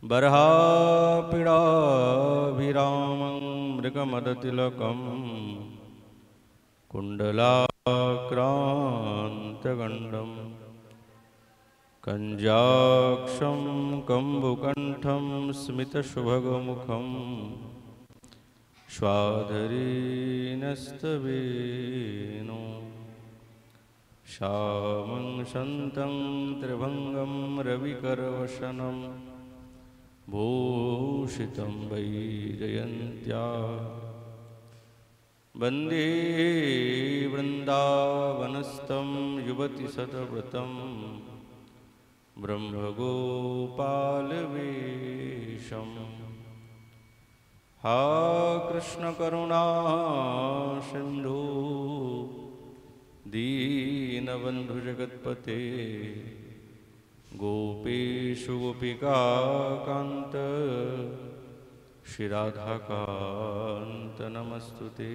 बर्हापीडाभिरामं मृगमदतिलकं कुण्डलाक्रान्तगण्डं कञ्जाक्षं कम्बुकण्ठं स्मितशुभगमुखं श्वाधरीनस्तवेनो श्यामं शन्तं त्रिभङ्गं रविकरवशनं भूषितं वैजयन्त्या वन्दे वृन्दावनस्थं युवतिशतव्रतं ब्रह्मगोपालवेशम्। हा कृष्णकरुणा सिन्धु दीनबन्धु जगत्पते गोपेषु गोपिकान्त श्रीराधाकान्त नमस्तुते।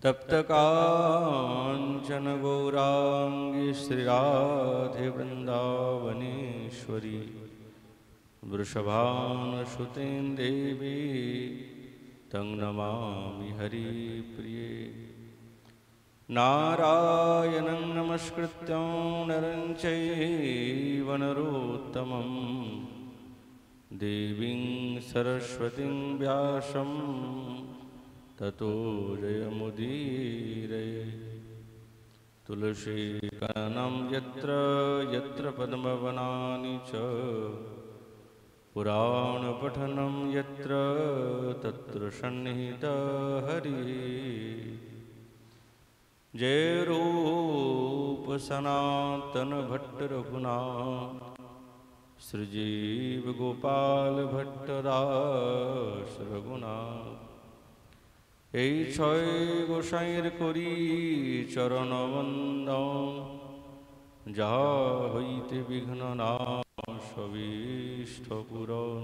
तप्तकाञ्चन गौराङ्गी श्रीराधे वृन्दावनेश्वरी वृषभानुसुतीं देवी तं नमामि हरिप्रिये। नारायणं नमस्कृत्यं नरं चैव नरोत्तमं देवीं सरस्वतीं व्यासं ततो जयमुदीरये। तुलसीकाननं यत्र यत्र पद्मवनानि च पुराणपठनं यत्र तत्र सन्निहितः हरिः। जय रूप सनातन भट्ट रघुनाथ श्रीजीव गोपाल भट्ट दास रघुनाथ। এই ছয় গোসাইয়ের করি চরণ বন্দন, যাহা হইতে বিঘ্ন নাশ অভীষ্ট পূরণ।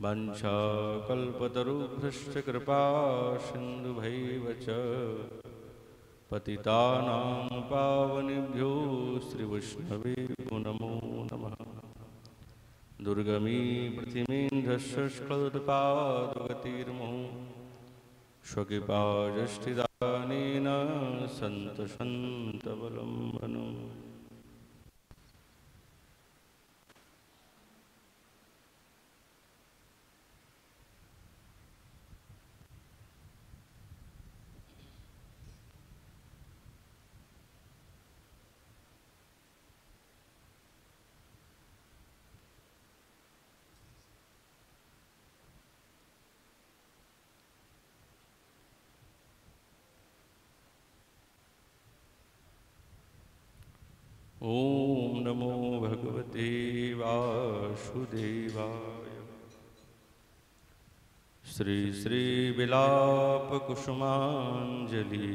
বাঞ্ছাকল্পতরুভ্যশ্চ কৃপা সিন্ধুভৈব চ पतितानां पावनेभ्यो श्रीवैष्णवेभ्यो नमो नमः। दुर्गमी प्रतिमेन्द्रस्य स्खलत्पादगतिर्मो स्वकृपाजष्टिदानेन सन्तसन्तबलम्बनम्। ओम नमो भगवते वासुदेवाय। श्री श्री विलाप कुसुमांजलि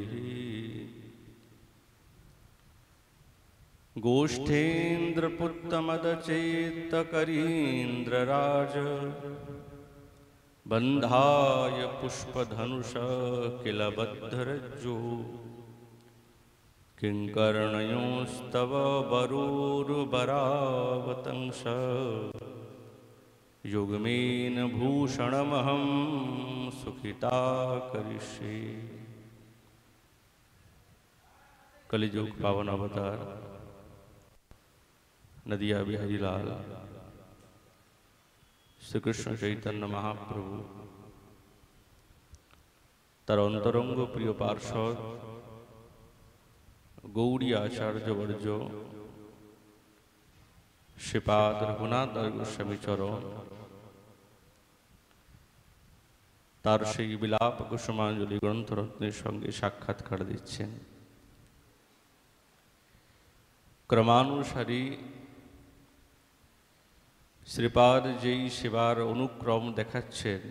गोष्ठेन्द्रपुत्तमदचेत्तकरीन्द्रराज बन्धाय पुष्पधनुष किल बद्धरज्जो किंकर्णयोस्तव वरोर्वरावतंस युग्मेन भूषणमहं सुखिता करिष्ये। कलिजुग पावन अवतार नदिया बिहारी लाल श्री कृष्ण चैतन्य महाप्रभु तार अंतरंग प्रिय पार्षद गौड़ी आचार्य वर्ज श्रीपाद रघुनाथ गोस्वामी चरण तार सेई बिलाप कुसुमांजलि ग्रंथरत्नेर संगे साक्षात्कार दिच्छेन। क्रमानुसारी श्रीपाद जेई सेवार अनुक्रम देखाচ্ছেন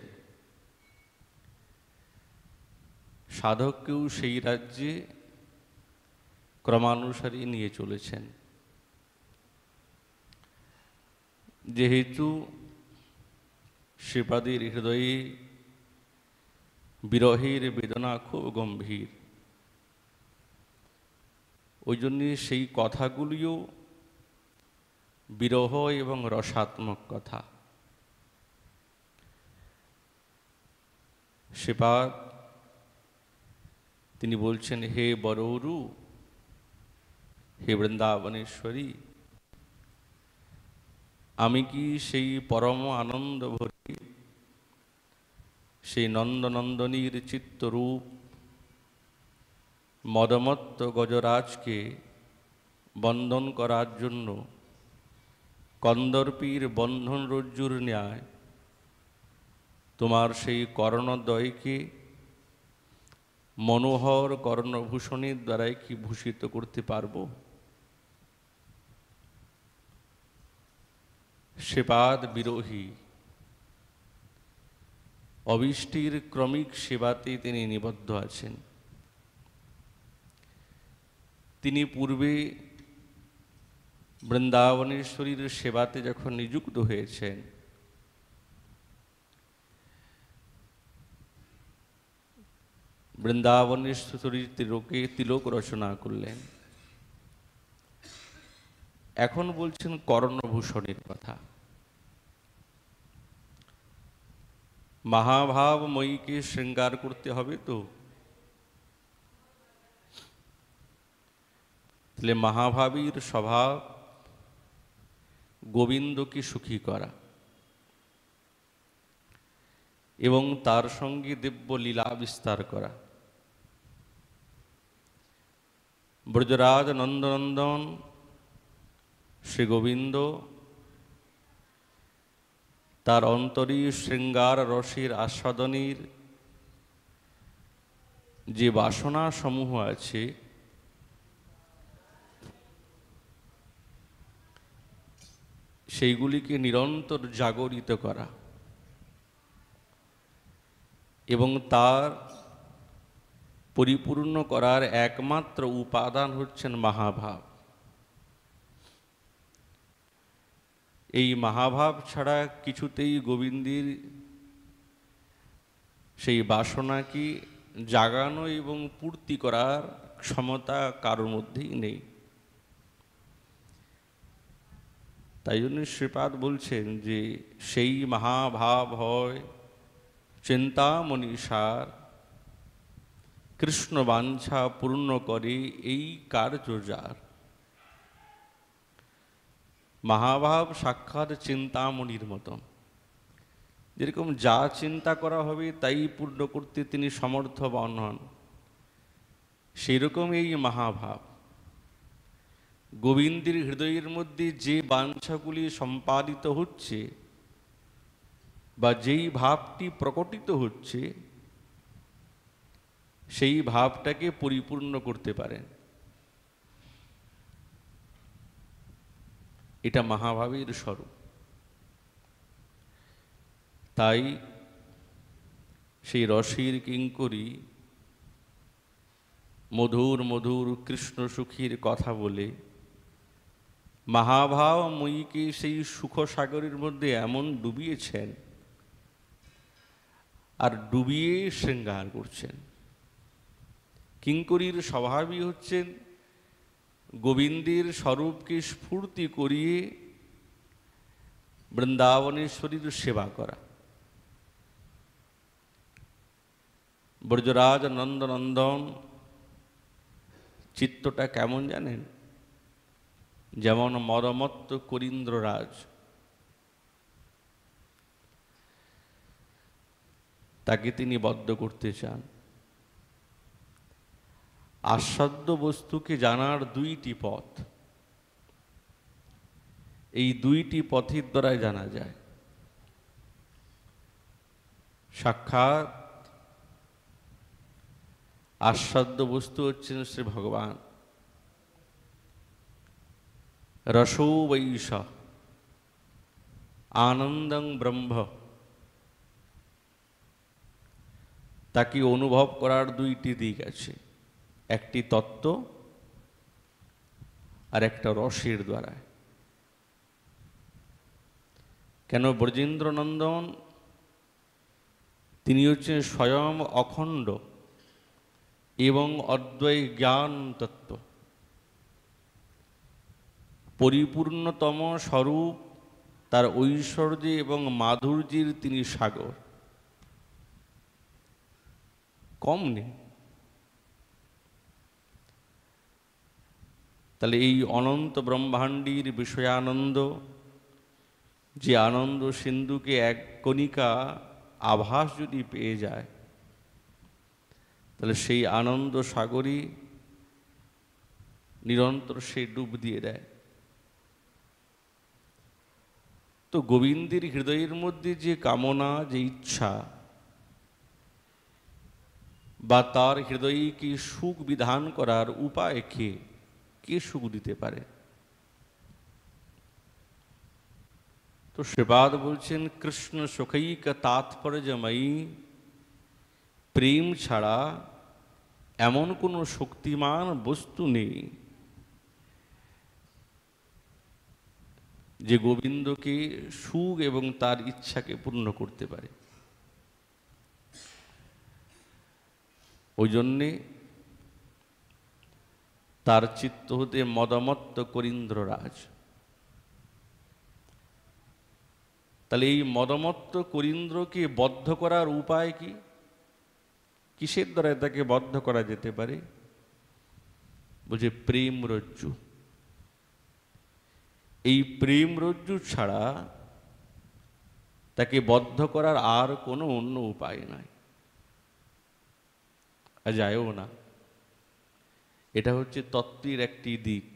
साधककेও সেই राज्ये क्रमानुसारी निये चलेছেন। जेहेतु श्रीपादेर हृदये विरहेर वेदना खूब गम्भीर, ওই জন্য সেই কথাগুলিও বিরহ এবং রসাত্মক কথা। শ্রীপাদ তিনি বলছেন, হে বরৌরু, হে বৃন্দাবনেশ্বরী, আমি কি সেই পরম আনন্দ ভরি সেই নন্দনন্দনীর চিত্তরূপ মদমত্ত গজরাজকে বন্দন করার জন্য কন্দর্পীর বন্ধন রজ্জুর ন্যায় তোমার সেই কর্ণদ্বয়কে মনোহর কর্ণভূষণের দ্বারাই কি ভূষিত করতে পারবো? শ্রীপাদ বিরোহী অবিষ্টির ক্রমিক সেবাতে তিনি নিবদ্ধ আছেন। তিনি পূর্বে বৃন্দাবনেশ্বরীর সেবাতে যখন নিযুক্ত হয়েছেন, বৃন্দাবনেশ্বরীর তিলকে তিলক রচনা করলেন। এখন বলছেন কর্ণভূষণের কথা। মহাভাবময়ীকে শৃঙ্গার করতে হবে তো, তাহলে মহাভাবীর স্বভাব গোবিন্দকে সুখী করা এবং তার সঙ্গে দিব্য লীলা বিস্তার করা। ব্রজরাজ নন্দনন্দন শ্রী গোবিন্দ তার অন্তরী শৃঙ্গার রসের আস্বাদনের যে বাসনা সমূহ আছে, সেইগুলিকে নিরন্তর জাগরিত করা এবং তার পরিপূর্ণ করার একমাত্র উপাদান হচ্ছেন মহাভাব। এই মহাভাব ছাড়া কিছুতেই গোবিন্দের সেই বাসনাকে জাগানো এবং পূর্তি করার ক্ষমতা কারোর মধ্যেই নেই। তাই জন্য শ্রীপাদ বলছেন যে সেই মহাভাব হয় চিন্তামণি সার, কৃষ্ণ বাঞ্ছা পূর্ণ করে এই কার্য যার। মহাভাব সাক্ষাৎ চিন্তামণির মতন, যেরকম যা চিন্তা করা হবে তাই পূর্ণ করতে তিনি সমর্থবান হন, সেরকম এই মহাভাব গোবিন্দের হৃদয়ের মধ্যে যে বাঞ্ছাগুলি সম্পাদিত হচ্ছে বা যেই ভাবটি প্রকটিত হচ্ছে, সেই ভাবটাকে পরিপূর্ণ করতে পারেন। এটা মহাভাবের স্বরূপ। তাই সেই রসের কিঙ্করী মধুর মধুর কৃষ্ণ সুখীর কথা বলে মহাভাবময়ীকে সেই সুখ সাগরের মধ্যে এমন ডুবিয়েছেন আর ডুবিয়ে শৃঙ্গার করছেন। কিঙ্করীর স্বভাবই হচ্ছেন গোবিন্দের স্বরূপকে স্ফূর্তি করিয়ে বৃন্দাবনেশ্বরীর সেবা করা। ব্রজরাজ নন্দনন্দন চিত্তটা কেমন জানেন? যেমন মদমত্ত করিন্দ্ররাজ, তাকে তিনি বদ্ধ করতে চান। আস্বাদ্য বস্তুকে জানার দুইটি পথ, এই দুইটি পথের দ্বারাই জানা যায়। সাক্ষাৎ আস্বাদ্য বস্তু হচ্ছেন শ্রী ভগবান। রসো বৈশ আনন্দং ব্রহ্ম, তাকে অনুভব করার দুইটি দিক আছে, একটি তত্ত্ব আর একটা রসের দ্বারা। কেন? ব্রজেন্দ্রনন্দন তিনি হচ্ছেন স্বয়ং অখণ্ড এবং অদ্বয় জ্ঞান তত্ত্ব। পরিপূর্ণতম স্বরূপ, তার ঐশ্বর্য এবং মাধুর্যের তিনি সাগর, কম নেই। তাহলে এই অনন্ত ব্রহ্মাণ্ডের বিষয়ানন্দ, যে আনন্দ সিন্ধুকে এক কণিকা আভাস যদি পেয়ে যায়, তাহলে সেই আনন্দ সাগরই নিরন্তর সে ডুব দিয়ে দেয়। তো গোবিন্দের হৃদয়ের মধ্যে যে কামনা, যে ইচ্ছা, বা তার হৃদয়ে কি সুখ বিধান করার উপায় কে সুখ দিতে পারে? তো শ্রীপাদ বলছেন, কৃষ্ণ সুখৈক তাৎপর্যময়ী, প্রেম ছাড়া এমন কোনো শক্তিমান বস্তু নেই যে গোবিন্দকে সুখ এবং তার ইচ্ছাকে পূর্ণ করতে পারে। ওই জন্যে তার চিত্ত হতে মদমত্ত করিন্দ্ররাজ। তাহলে এই মদমত্ত করিন্দ্রকে বদ্ধ করার উপায় কি? কিসের দ্বারা তাকে বদ্ধ করা যেতে পারে? বলছে প্রেম রজ্জু। এই প্রেম রজ্জু ছাড়া তাকে বদ্ধ করার আর কোনো অন্য উপায় নাই, যায়ও না। এটা হচ্ছে তত্ত্বের একটি দিক।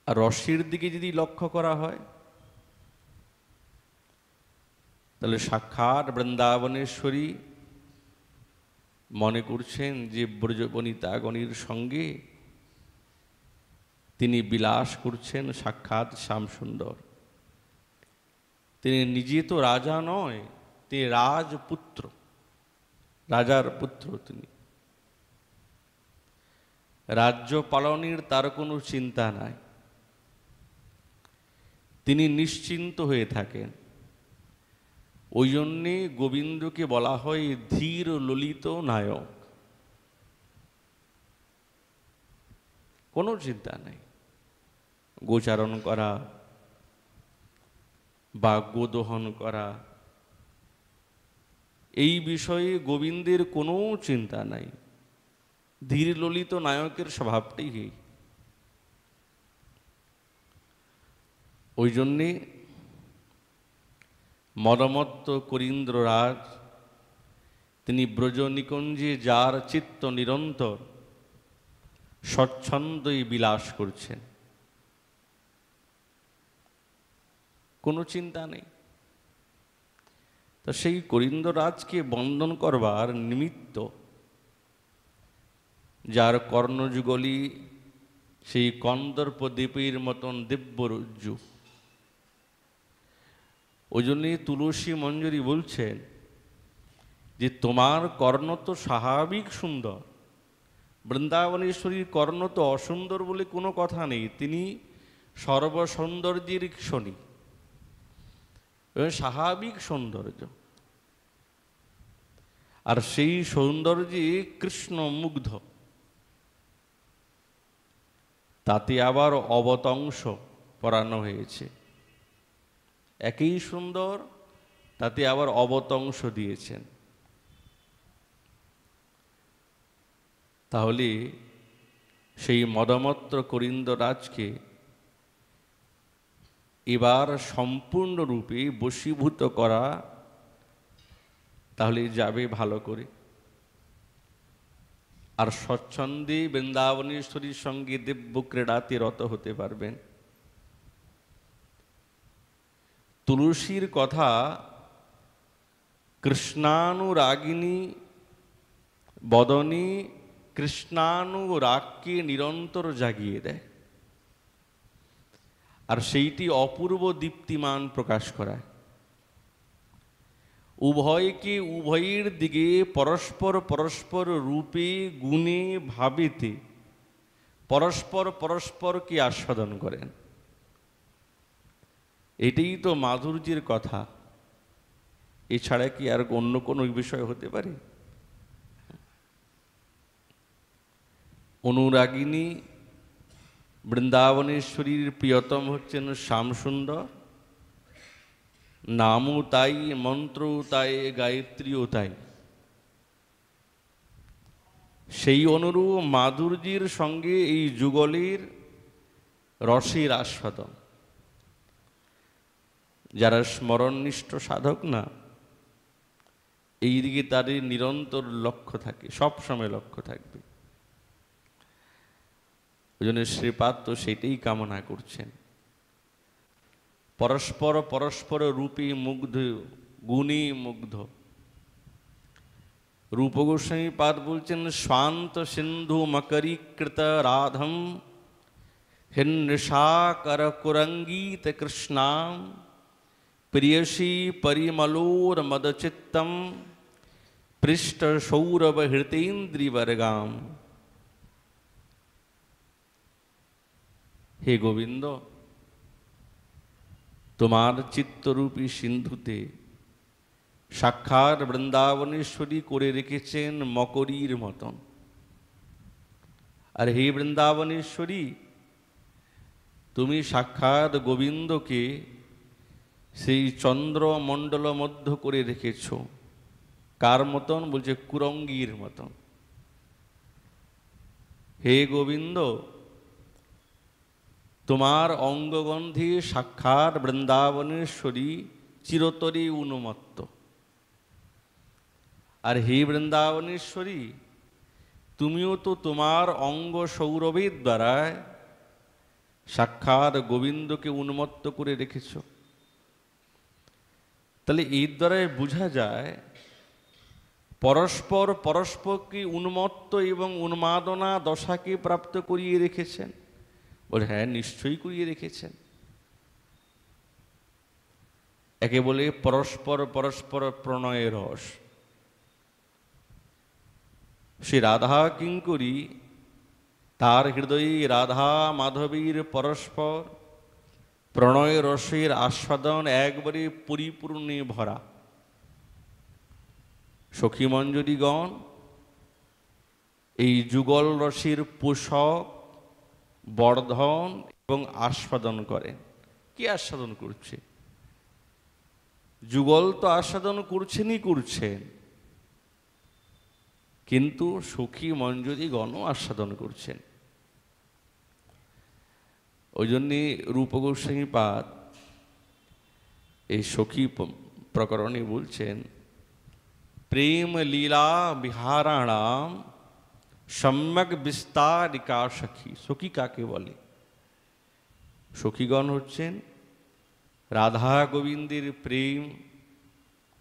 আর রসের দিকে যদি লক্ষ্য করা হয়, তাহলে সাক্ষাৎ বৃন্দাবনেশ্বরী মনে করছেন যে ব্রজবনিতাগণের সঙ্গে তিনি বিলাস করছেন সাক্ষাৎ শ্যামসুন্দর। তিনি নিজে তো রাজা নয়, তিনি রাজপুত্র, রাজার পুত্র। তিনি রাজ্য পালনের তার কোনো চিন্তা নাই, তিনি নিশ্চিন্ত হয়ে থাকেন। ওই জন্যে গোবিন্দকে বলা হয় ধীর ললিত নায়ক। কোনো চিন্তা নেই গোচারণ করা বা গোদহন করা, এই বিষয়ে গোবিন্দের কোনো চিন্তা নাই। ধীর ললিত নায়কের স্বভাবটাই এই। ওই জন্যে মদমত্ত করিন্দ্ররাজ তিনি ব্রজনিকুঞ্জে যার চিত্ত নিরন্তর স্বচ্ছন্দই বিলাস করছেন, কোনো চিন্তা নেই। তো সেই করিন্দ্ররাজকে বন্দন করবার নিমিত্ত যার কর্ণযুগলী সেই কন্দর্প দ্বীপের মতন দিব্যরজ্জু, ওই জন্যই তুলসী মঞ্জুরি বলছেন যে তোমার কর্ণ তো স্বাভাবিক সুন্দর, বৃন্দাবনেশ্বরীর কর্ণ তো অসুন্দর বলে কোনো কথা নেই, তিনি সর্বসৌন্দর্যের ক্ষণী, স্বাভাবিক সৌন্দর্য। আর সেই সৌন্দর্যে কৃষ্ণ মুগ্ধ, তাতে আবার অবতংশ পরানো হয়েছে। একই সুন্দর, তাতে আবার অবতংশ দিয়েছেন। তাহলে সেই মদমত্ত করিন্দ্ররাজকে এবার সম্পূর্ণরূপে বশীভূত করা তাহলে যাবে ভালো করে। আর স্বচ্ছন্দে বৃন্দাবনেশ্বরীর সঙ্গে দিব্য ক্রীড়াতে রত হতে পারবেন। তুলসীর কথা কৃষ্ণানুরাগিনী বদনী কৃষ্ণানুরাগকে নিরন্তর জাগিয়ে দেয়, আর সেইটি অপূর্ব দীপ্তিমান প্রকাশ করায়। উভয়কে উভয়ের দিকে পরস্পর পরস্পর রূপে গুণে ভাবেতে পরস্পর পরস্পরকে আস্বাদন করেন। এটাই তো মাধুর্যের কথা, এছাড়া কি আর অন্য কোনো বিষয় হতে পারে? অনুরাগিনী বৃন্দাবনেশ্বরীর প্রিয়তম হচ্ছেন শ্যামসুন্দর, নামও তাই, মন্ত্রও তাই, গায়ত্রীও তাই। সেই অনুরূপ মাধুর্যের সঙ্গে এই যুগলের রসের আস্বাদন। যারা স্মরণনিষ্ঠ সাধক না, এই দিকে তাদের নিরন্তর লক্ষ্য থাকে, সব সময় লক্ষ্য থাকবে। ওই জন্য শ্রীপাদ তো সেটাই কামনা করছেন। পরস্পর পরস্পর রূপে মুগ্ধ, গুণী মুগ্ধ। রূপ গোস্বামী পাদ বলছেন, শান্ত সিন্ধু মকরীকৃত রাধম হিন্নৃষাকর কুরঙ্গীত কৃষ্ণাম প্রিয়সী পরিমলোর মদচিত্তম পৃষ্ঠ সৌরভ হৃতেন্দ্রিবর্গাম। হে গোবিন্দ, তোমার চিত্তরূপী সিন্ধুতে সাক্ষাৎ বৃন্দাবনেশ্বরী করে রেখেছেন মকরীর মতন। আর হে বৃন্দাবনেশ্বরী, তুমি সাক্ষাৎ গোবিন্দকে সেই চন্দ্রমণ্ডল মধ্য করে রেখেছ। কার মতন? বলছে কুরঙ্গীর মতন। হে গোবিন্দ, তোমার অঙ্গগন্ধে সাক্ষাৎ বৃন্দাবনেশ্বরী চিরতরে উন্মত্ত। আর হে বৃন্দাবনেশ্বরী, তুমিও তো তোমার অঙ্গ সৌরভের দ্বারা সাক্ষাৎ গোবিন্দকে উন্মত্ত করে রেখেছ। তাহলে এর দ্বারাই বোঝা যায় পরস্পর পরস্পরকে উন্মত্ত এবং উন্মাদনা দশাকে প্রাপ্ত করিয়ে রেখেছেন। বলে হ্যাঁ, নিশ্চয়ই করিয়ে রেখেছেন। একে বলে পরস্পর পরস্পর প্রণয়ের রস। সে রাধা কিঙ্করী, তার হৃদয়ে রাধা মাধবীর পরস্পর প্রণয় রসের আস্বাদন একবারে পরিপূর্ণে ভরা। সখী মঞ্জরীগণ এই যুগল রসের পোষক, বর্ধন এবং আস্বাদন করেন। কি আস্বাদন করছে? যুগল তো আস্বাদন করছেনই করছেন, কিন্তু সখী মঞ্জরীগণও আস্বাদন করছেন। ওই জন্যে রূপ গোস্বামী পাদ এই সখী প্রকরণে বলছেন, প্রেম লীলা বিহারাণাম সম্যক বিস্তারিকা সখী। সখী কাকে বলে? সখীগণ হচ্ছেন রাধা গোবিন্দের প্রেম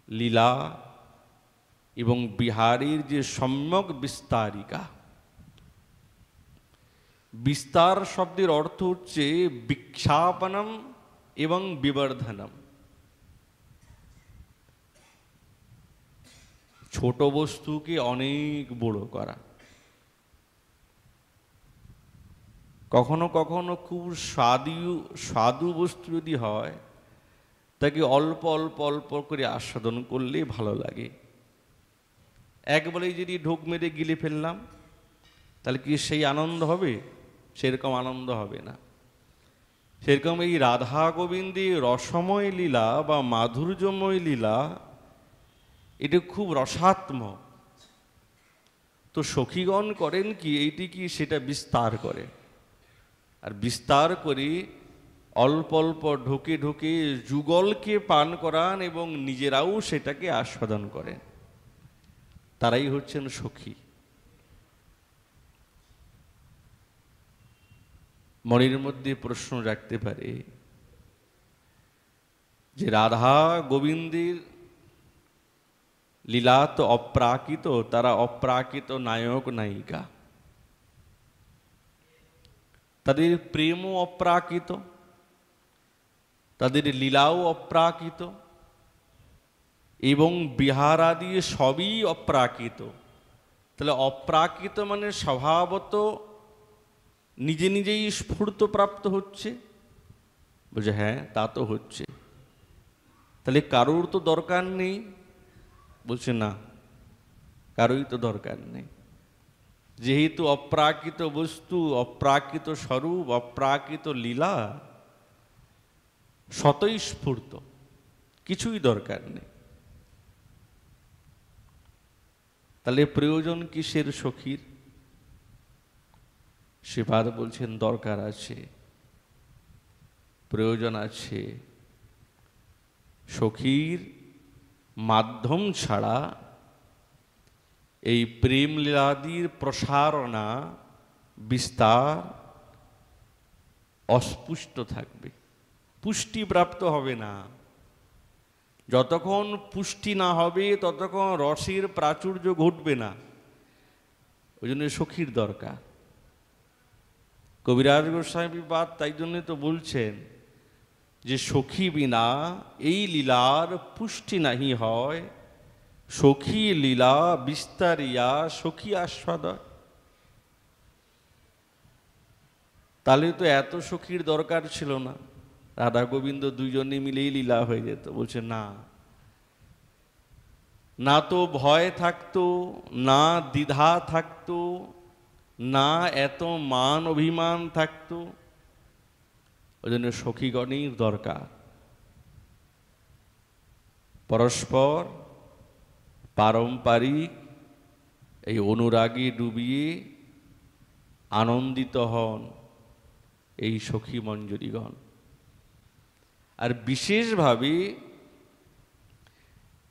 লীলা এবং বিহারের যে সম্যক বিস্তারিকা। বিস্তার শব্দের অর্থ হচ্ছে বিক্ষাপনম এবং বিবর্ধনম। ছোট বস্তুকে অনেক বড় করা। কখনো কখনো খুব স্বাদু বস্তু যদি হয়, তাকে অল্প অল্প অল্প করে আস্বাদন করলে ভালো লাগে। একবারেই যদি ঢোক মেরে গিলে ফেললাম, তাহলে কি সেই আনন্দ হবে? সেরকম আনন্দ হবে না। সেরকম এই রাধা গোবিন্দের রসময় লীলা বা মাধুর্যময় লীলা, এটা খুব রসাত্মক। তো সখীগণ করেন কি, এইটি কি সেটা বিস্তার করে। আর বিস্তার করে অল্প অল্প ঢোকে ঢোকে যুগলকে পান করান এবং নিজেরাও সেটাকে আস্বাদন করেন। তারাই হচ্ছেন সখী। মনের মধ্যে প্রশ্ন রাখতে পারে যে রাধা গোবিন্দের লীলা তো অপ্রাকৃত, তারা অপ্রাকৃত নায়ক নায়িকা, তাদের প্রেমও অপ্রাকৃত, তাদের লীলাও অপ্রাকৃত এবং বিহারাদি সবই অপ্রাকৃত। তাহলে অপ্রাকৃত মানে স্বভাবত নিজে নিজেই স্ফূর্ত প্রাপ্ত হচ্ছে। বলছে হ্যাঁ, তা তো হচ্ছে। তাহলে কারোর তো দরকার নেই। বলছে না, কারোই তো দরকার নেই। যেহেতু অপ্রাকৃত বস্তু, অপ্রাকৃত স্বরূপ, অপ্রাকৃত লীলা, স্বতঃস্ফূর্ত, কিছুই দরকার নেই। তাহলে প্রয়োজন কিসের সখীর? শ্রীপাদ বলছেন দরকার আছে, প্রয়োজন আছে। সখীর মাধ্যম ছাড়া এই প্রেম লীলাদির প্রসারণা, বিস্তার অস্পুষ্ট থাকবে, পুষ্টি প্রাপ্ত হবে না। যতক্ষণ পুষ্টি না হবে ততক্ষণ রসের প্রাচুর্য ঘটবে না। ওই জন্য সখীর দরকার। কবিরাজ গোস্বামী পাদ তাই জন্য তো বলছেন যে সখী বিনা এই লীলার পুষ্টি নাহি হয়, সখী লীলা বিস্তারিয়া সখী আস্বাদ। তাহলে তো এত সখীর দরকার ছিল না, রাধা গোবিন্দ দুইজনে মিলেই লীলা হয়ে যেত। বলছে না, না তো ভয় থাকতো, না দ্বিধা থাকতো, না এত মান অভিমান থাকতো। ওই জন্য সখীগণের দরকার। পরস্পর পারম্পরিক এই অনুরাগে ডুবিয়ে আনন্দিত হন এই সখী মঞ্জরীগণ। আর বিশেষভাবে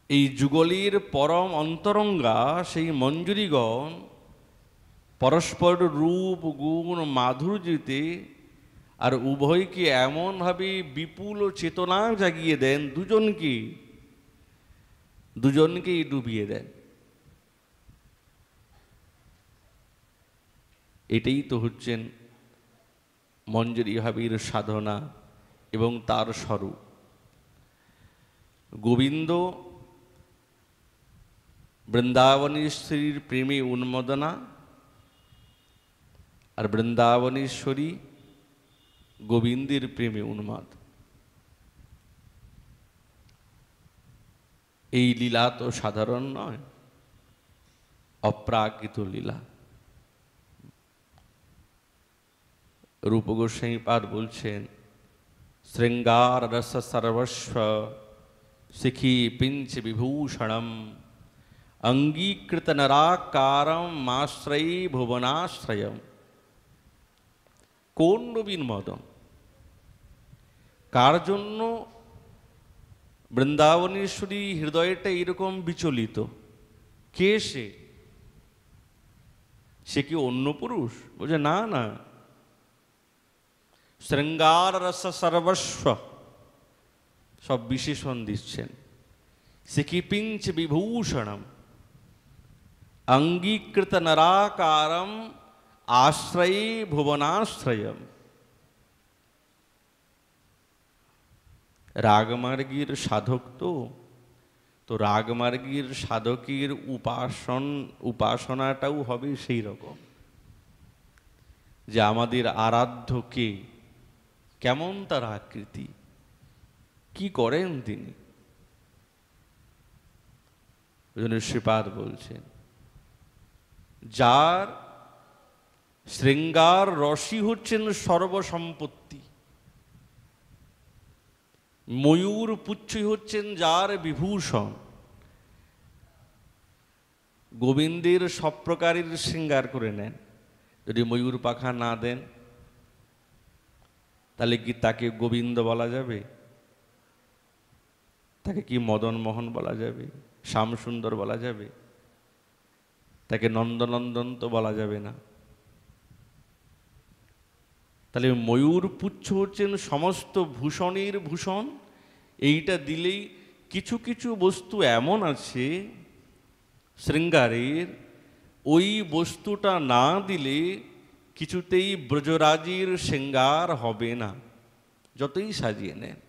এই যুগলের পরম অন্তরঙ্গা সেই মঞ্জরীগণ পরস্পর রূপ গুণ মাধুর্যতে আর উভয়কে এমনভাবে বিপুল চেতনা জাগিয়ে দেন, দুজনকেই ডুবিয়ে দেন। এটাই তো হচ্ছেন মঞ্জরী ভাবের সাধনা এবং তার স্বরূপ। গোবিন্দ বৃন্দাবনেশ্বরীর প্রেমে উন্মদনা, আর বৃন্দাবনেশ্বরী গোবিন্দের প্রেমে উন্মাদ। এই লীলা তো সাধারণ নয়, অপ্রাকৃত লীলা। রূপ গোস্বামী পাদ বলছেন শৃঙ্গার রস সর্বস্ব শিখি পিঞ্চ বিভূষণম অঙ্গীকৃত নরাকারম মাশ্রয়ী ভুবনাশ্রয়ম। কোন নবীন মদন? কার জন্য বৃন্দাবনেশ্বরী হৃদয়টা এরকম বিচলিত? কে সে? সে কি অন্য পুরুষ? বলছে না না, শৃঙ্গার রস সর্বস্ব, সব বিশেষণ দিচ্ছেন। শিখিপিঞ্চ বিভূষণম অঙ্গীকৃত নরাকারম আশ্রয়ী ভুবনাশ্রয়ম। রাগমার্গীর সাধক তো রাগমার্গীর সাধকের উপাসনাটাও হবে সেই রকম, যে আমাদের আরাধ্য কে, কেমন তার আকৃতি, কি করেন তিনি। ওই জন্য শ্রীপাদ বলছেন যার শৃঙ্গার রসই হচ্ছেন সর্বসম্পত্তি, ময়ূর পুচ্ছই হচ্ছেন যার বিভূষণ। গোবিন্দের সব প্রকারের শৃঙ্গার করে নেন, যদি ময়ূর পাখা না দেন তাহলে কি তাকে গোবিন্দ বলা যাবে? তাকে কি মদন মোহন বলা যাবে? শ্যামসুন্দর বলা যাবে? তাকে নন্দনন্দন তো বলা যাবে না। তাহলে ময়ূর পুচ্ছ হচ্ছেন সমস্ত ভূষণের ভূষণ। এইটা দিলেই, কিছু কিছু বস্তু এমন আছে শৃঙ্গারের, ওই বস্তুটা না দিলে কিছুতেই ব্রজরাজির শৃঙ্গার হবে না, যতই সাজিয়ে নেন।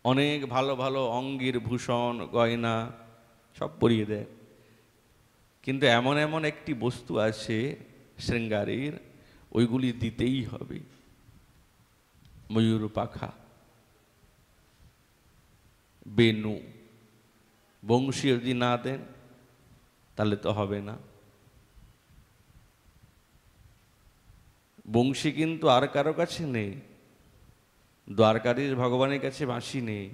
অনেক ভালো ভালো অঙ্গের ভূষণ গয়না সব পরিয়ে দেয়, কিন্তু এমন এমন একটি বস্তু আছে শৃঙ্গারের, ওইগুলি দিতেই হবে। ময়ূর পাখা, বেনু, বংশী যদি না দেন তাহলে তো হবে না। বংশী কিন্তু আর কারো কাছে নেই, দ্বারকাধীশ ভগবানের কাছে বাঁশি নেই।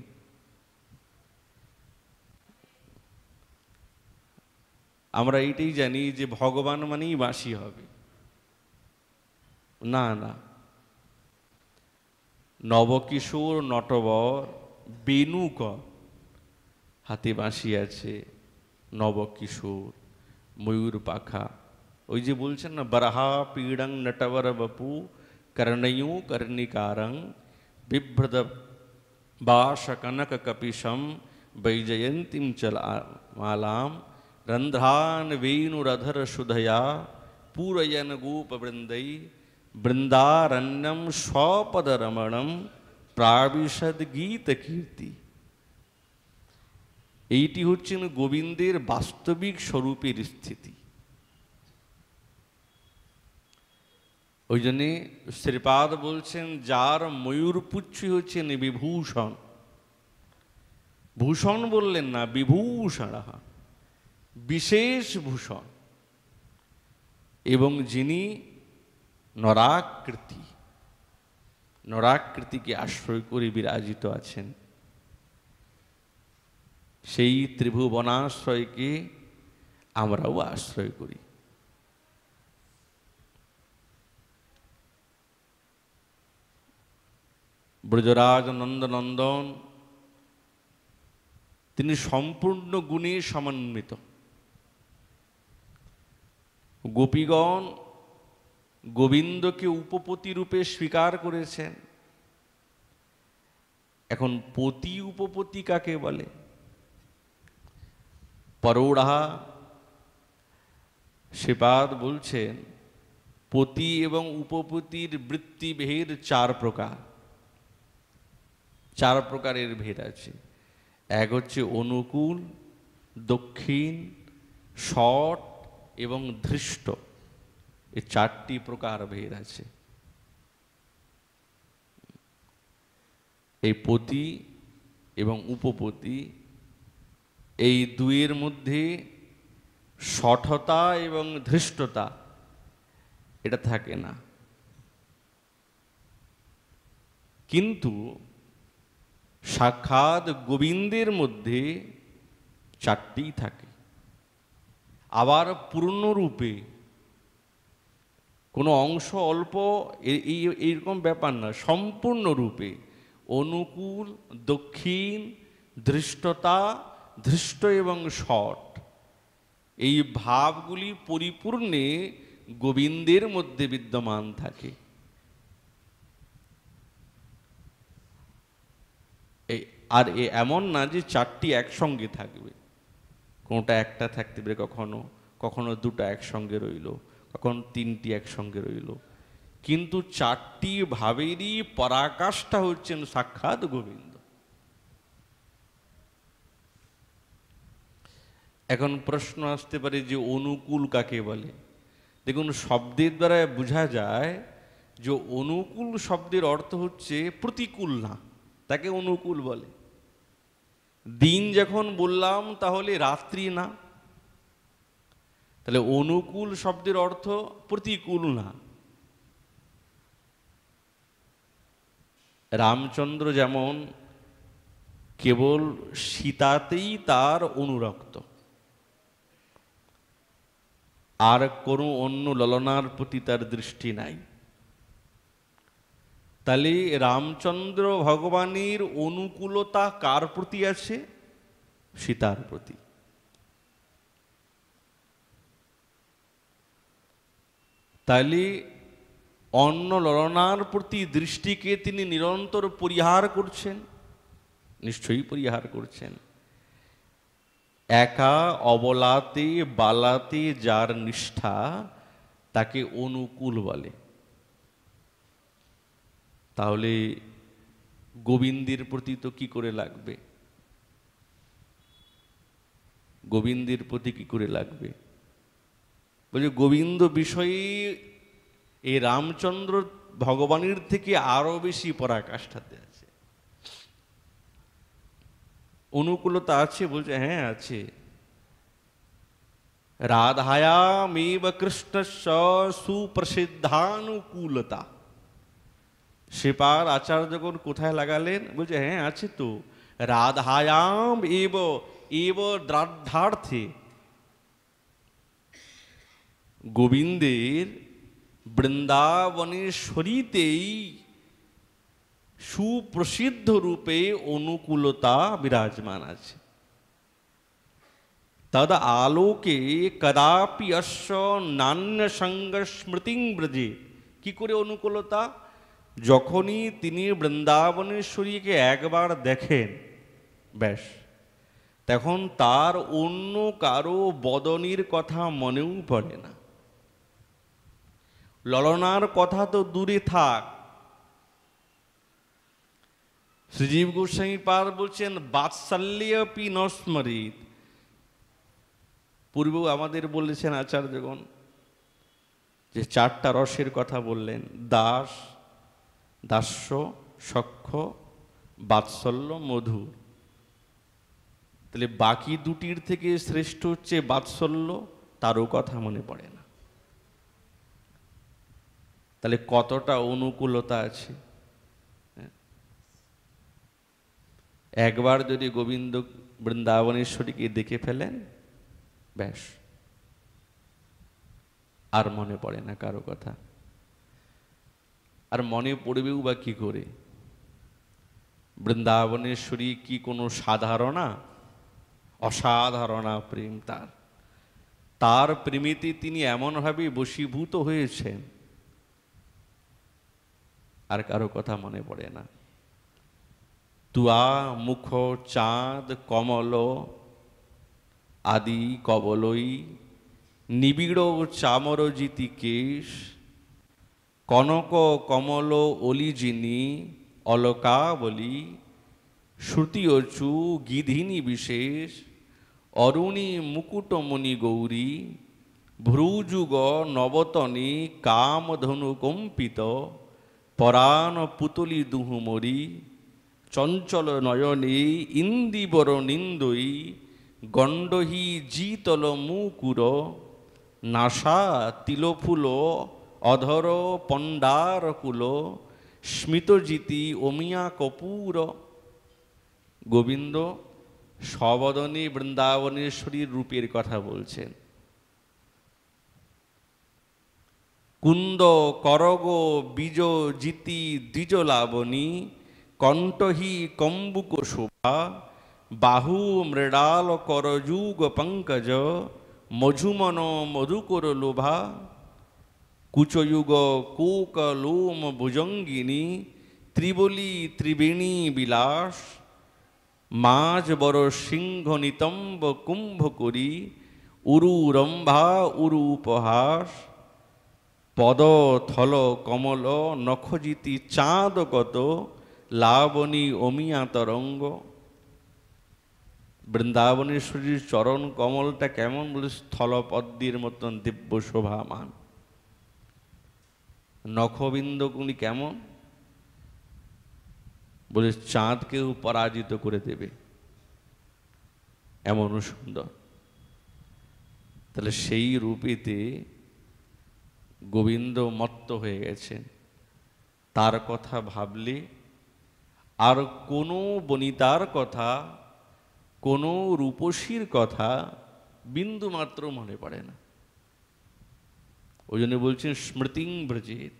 আমরা এইটাই জানি যে ভগবান মানেই বাঁশি হবে, না না। নবকিশোর নটবর বেণুকর, হাতে বাঁশি আছে, নবকিশোর ময়ূর পাখা। ওই যে বলছেন না, বরহা পীড়ং নটবর বপু কর্ণয়ু কর্ণিকারং বিভ্রদ বাস কনক কপিশম বৈজয়ন্তীম চল মালাম रंध्रान वेणुरधर सुधया पूरयन गोप वृंदई বৃন্দারণ্যম স্বপদ রমণম প্রাবিশদ গীত কীর্তি। এইটি হচ্ছেন গোবিন্দের বাস্তবিক স্বরূপের স্থিতি। ওই জন্যে শ্রীপাদ বলছেন, যার ময়ূরপুচ্ছই হচ্ছেন বিভূষণ। ভূষণ বললেন না, বিভূষণ, বিশেষ ভূষণ, এবং যিনি নরাকৃতি, নরাকৃতিকে আশ্রয় করে বিরাজিত আছেন, সেই ত্রিভুবনাশ্রয়কে আমরাও আশ্রয় করি। ব্রজরাজ নন্দনন্দন তিনি সম্পূর্ণ গুণে সমন্বিত। গোপীগণ গোবিন্দকে উপপতি রূপে স্বীকার করেছেন। এখন পতি উপপতি কাকে বলে? পরৌড়া শ্রীপাদ বলছেন, পতি এবং উপপতির বৃত্তিভেদ 4 প্রকার। 4 প্রকারের ভেদ আছে। এক হচ্ছে অনুকূল, দক্ষিণ, ষট এবং ধৃষ্ট। এই 4টি প্রকার ভেদ আছে। এই পতি এবং উপপতি, এই দুইয়ের মধ্যে ষঠতা এবং ধৃষ্টতা এটা থাকে না। কিন্তু সাক্ষাৎ গোবিন্দের মধ্যে 4টি থাকে। আবার পূর্ণরূপে, কোনো অংশ অল্প এইরকম ব্যাপার না, সম্পূর্ণরূপে অনুকূল, দক্ষিণ, ধৃষ্টতা, ধৃষ্ট এবং ষট, এই ভাবগুলি পরিপূর্ণে গোবিন্দের মধ্যে বিদ্যমান থাকে। আর এমন না যে 4টি একসঙ্গে থাকবে, কোনোটা একটা থাকতে পারে, কখনো কখনো 2টা একসঙ্গে রইল, কখন 3টি একসঙ্গে রইল, কিন্তু 4টি ভাবেরই পরাকাষ্ঠা হচ্ছেন সাক্ষাৎ গোবিন্দ। এখন প্রশ্ন আসতে পারে যে অনুকূল কাকে বলে? দেখুন, শব্দের দ্বারা বোঝা যায় যে অনুকূল শব্দের অর্থ হচ্ছে প্রতিকূল না, তাকে অনুকূল বলে। দিন যখন বললাম তাহলে রাত্রি না, তাহলে অনুকূল শব্দের অর্থ প্রতিকূল না। রামচন্দ্র যেমন কেবল সীতাতেই তার অনুরক্ত, আর কোনো অন্য ললনার প্রতি তার দৃষ্টি নাই, তাহলে রামচন্দ্র ভগবানের অনুকূলতা কার প্রতি আছে? সীতার প্রতি। তাহলে অন্য ললনার প্রতি দৃষ্টিকে তিনি নিরন্তর পরিহার করছেন, নিশ্চয়ই পরিহার করছেন। একা অবলাতে বালাতে যার নিষ্ঠা, তাকে অনুকূল বলে। তাহলে গোবিন্দের প্রতি তো কি করে লাগবে? গোবিন্দের প্রতি কি করে লাগবে? বলছে গোবিন্দ বিষয়ে এই রামচন্দ্র ভগবানের থেকে আরো বেশি পরাকাষ্ঠাতে আছে। অনুকূলতা আছে? বলছে হ্যাঁ আছে। রাধায়ামেব কৃষ্ণস্য সুপ্রসিদ্ধানুকূলতা। শ্রীপাদ আচার্যগণ কোথায় লাগালেন? বলছে হ্যাঁ আছে তো, রাধায়াম এব এব দ্রার্থার্থে, গোবিন্দের বৃন্দাবনেশ্বরীতেই সুপ্রসিদ্ধ রূপে অনুকূলতা বিরাজমান আছে। তদ আলোকে কদাপি অশ্ব নান্য সঙ্গ স্মৃতিং ব্রজে। কি করে অনুকূলতা? যখনই তিনি বৃন্দাবনেশ্বরীকে একবার দেখেন, ব্যাস তখন তার অন্য কারো বদনির কথা মনেও পড়ে না। ললনার কথা তো দূরে থাক, শ্রীজীব গোস্বামী পাদ বলছেন বাৎসল্যপি ন স্মরিত। পূর্বেও আমাদের বলেছেন আচার্যগণ যে চারটা রসের কথা বললেন, দাস, দাস্য, সখ্য, বাৎসল্য, মধুর। তাহলে বাকি দুটির থেকে শ্রেষ্ঠ হচ্ছে বাৎসল্য, তারও কথা মনে পড়ে না। তাহলে কতটা অনুকূলতা আছে। একবার যদি গোবিন্দ বৃন্দাবনেশ্বরীকে দেখে ফেলেন, ব্যাস আর মনে পড়ে না কারো কথা। আর মনে পড়বেও বা কি করে? বৃন্দাবনেশ্বরী কি কোনো সাধারণা? অসাধারণা প্রেম তার। তার প্রেমেতে তিনি এমনভাবে বশীভূত হয়েছেন, আর কারো কথা মনে পড়ে না। তুয়া মুখ চাঁদ কমল আদি কবলই, নিবিড় চামরজিতি কেশ, কনক কমল অলিজিনী অলকাবলী, শ্রুতিয়চু গিধিনী বিশেষ, অরুণী মুকুটমণি গৌরী, ভ্রুযুগ নবতনী কামধনু কম্পিত, পরাণ পুতলি দুহুমরি, চঞ্চল নয়নে ইন্দিবর নিন্দই, গণ্ডহী জিতল মুকুর, নাসা তিলফুল অধর পণ্ডার কুল, স্মিতজিতি অমিয়া কপুর। গোবিন্দ সবদনে বৃন্দাবনেশ্বরীর রূপের কথা বলছেন। কুন্দ করগ বীজ জিতি দ্বিজ লাবণী, কণ্ঠহি কম্বুক শোভা, বাহু মৃডাল করযুগ পঙ্কজ, মঝুমন মধুকর লোভা, কুচযুগ কোক লোম ভুজঙ্গিনী, ত্রিবলী ত্রিবেণী বিলাস, মাঝ বড় সিংহ নিতম্ব কুম্ভ করি, উরু রম্ভা উরু উপহাস, পদ থল কমল নখজিতি চাঁদ কত, লাবণী অমিয়া তরঙ্গ। বৃন্দাবনেশ্বরীর চরণ কমলটা কেমন? বলে স্থলপদ্মের মতন দিব্য শোভামান। নখবিন্দগুলি কেমন? বলে চাঁদকেও পরাজিত করে দেবে, এমনও সুন্দর। তাহলে সেই রূপেতে গোবিন্দ মত্ত হয়ে গেছেন। তার কথা ভাবলে আর কোনো বনিতার কথা, কোনো রূপসীর কথা বিন্দু মাত্র মনে পড়ে না। ওই জন্য বলছেন স্মৃতিং ব্রজেত।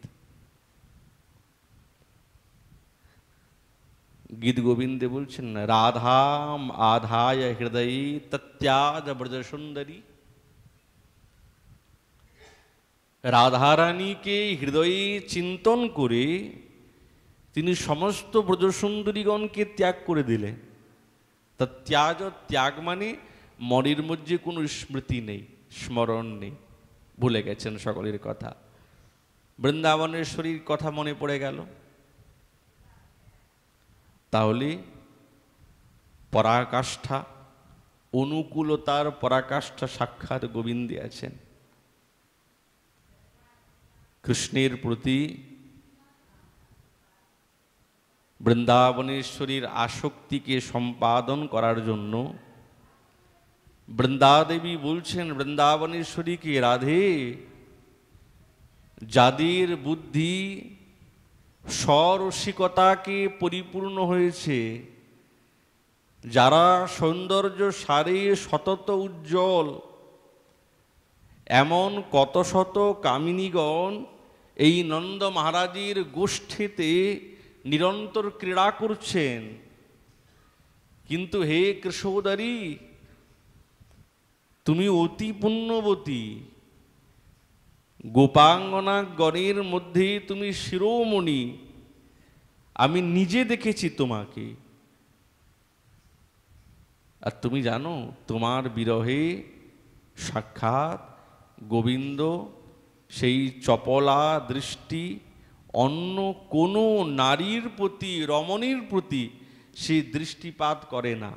গীত গোবিন্দে বলছেন রাধাম আধায় হৃদয়ে তত্যাজ ব্রজ সুন্দরী। রাধারানীকে হৃদয়ে চিন্তন করে তিনি সমস্ত ব্রজসুন্দরীগণকে ত্যাগ করে দিলেন। তা ত্যাগ, ত্যাগ মানে মনের মধ্যে কোনো স্মৃতি নেই, স্মরণ নেই, ভুলে গেছেন সকলের কথা। বৃন্দাবনেশ্বরীর কথা মনে পড়ে গেল। তাহলে পরাকাষ্ঠা, অনুকূলতার পরাকাষ্ঠা সাক্ষাৎ গোবিন্দে আছেন। কৃষ্ণের প্রতি বৃন্দাবনেশ্বরীর আসক্তিকে সম্পাদন করার জন্য বৃন্দাদেবী বলছেন বৃন্দাবনেশ্বরীকে, রাধে, যাদের বুদ্ধি সরসিকতাকে পরিপূর্ণ হয়েছে, যারা সৌন্দর্য সারে সতত উজ্জ্বল, এমন কত শত কামিনীগণ এই নন্দ মহারাজের গোষ্ঠীতে নিরন্তর ক্রীড়া করছেন। কিন্তু হে কৃষ্ণোদরী, তুমি অতি পুণ্যবতী, গোপাঙ্গনা গণের মধ্যে তুমি শিরোমণি, আমি নিজে দেখেছি তোমাকে। আর তুমি জানো, তোমার বিরহে সাক্ষাৎ গোবিন্দ সেই চপলা দৃষ্টি অন্য কোনো নারীর প্রতি, রমণীর প্রতি সে দৃষ্টিপাত করে না,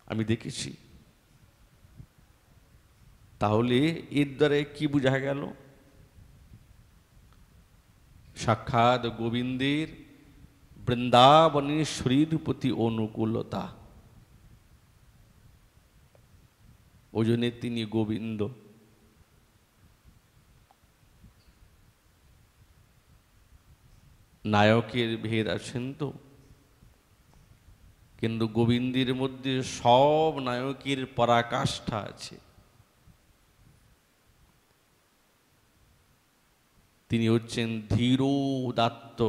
আমি দেখেছি। তাহলে এর দ্বারা কি বোঝা গেল? সাক্ষাৎ গোবিন্দের বৃন্দাবনেশ্বরীর প্রতি অনুকূলতা, ওই জন্য তিনি গোবিন্দ। নায়কের ভেদ আছেন তো, কিন্তু গোবিন্দের মধ্যে সব নায়কের পরাকাষ্ঠা আছে। তিনি হচ্ছেন ধীর উদাত্ত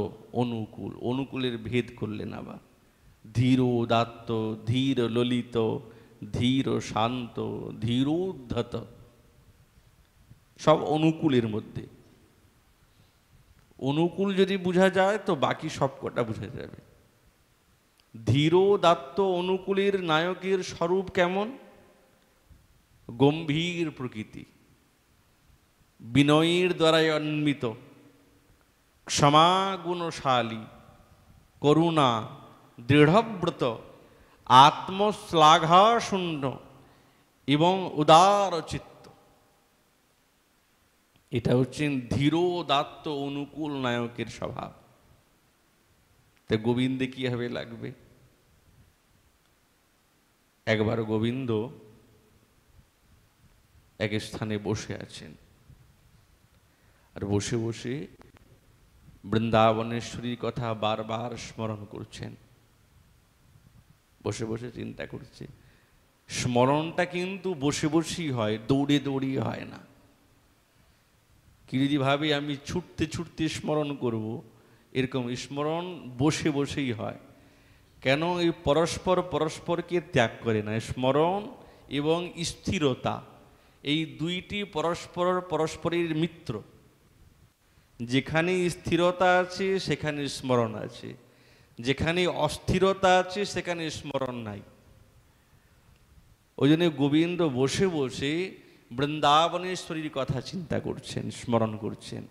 অনুকূল। অনুকূলের ভেদ করলেন আবার, ধীর উদাত্ত, ধীর ললিত, ধীর শান্ত, ধীর উদ্ধত, সব অনুকূলের মধ্যে। অনুকূল যদি বোঝা যায় তো বাকি সব কটা বোঝা যাবে। ধীর দাত্ত অনুকূলের নায়কের স্বরূপ কেমন? গম্ভীর প্রকৃতি, বিনয়ের দ্বারাই অন্বিত, ক্ষমা গুণশালী, করুণা, দৃঢ়ব্রত, আত্মশ্লাঘাশূন্য এবং উদার চিত্ত। এটা হচ্ছেন ধীর দাত্ত অনুকূল নায়কের স্বভাব। তা গোবিন্দে কিভাবে লাগবে? একবার গোবিন্দ এক স্থানে বসে আছেন, আর বসে বসে বৃন্দাবনেশ্বরীর কথা বারবার স্মরণ করছেন। বসে বসে চিন্তা করছে। স্মরণটা কিন্তু বসে বসেই হয়, দৌড়ে দৌড়িয়ে হয় না। কি যদি ভাবে আমি ছুটতে ছুটতে স্মরণ করব, এরকম স্মরণ বসে বসেই হয়। কেন? এই পরস্পর পরস্পরকে ত্যাগ করে না। স্মরণ এবং স্থিরতা, এই দুইটি পরস্পর পরস্পরের মিত্র। যেখানে স্থিরতা আছে সেখানে স্মরণ আছে, যেখানে অস্থিরতা আছে সেখানে স্মরণ নাই। ওই জন্য গোবিন্দ বসে বসে বৃন্দাবনেশ্বরীর কথা চিন্তা করছেন, স্মরণ করছেন।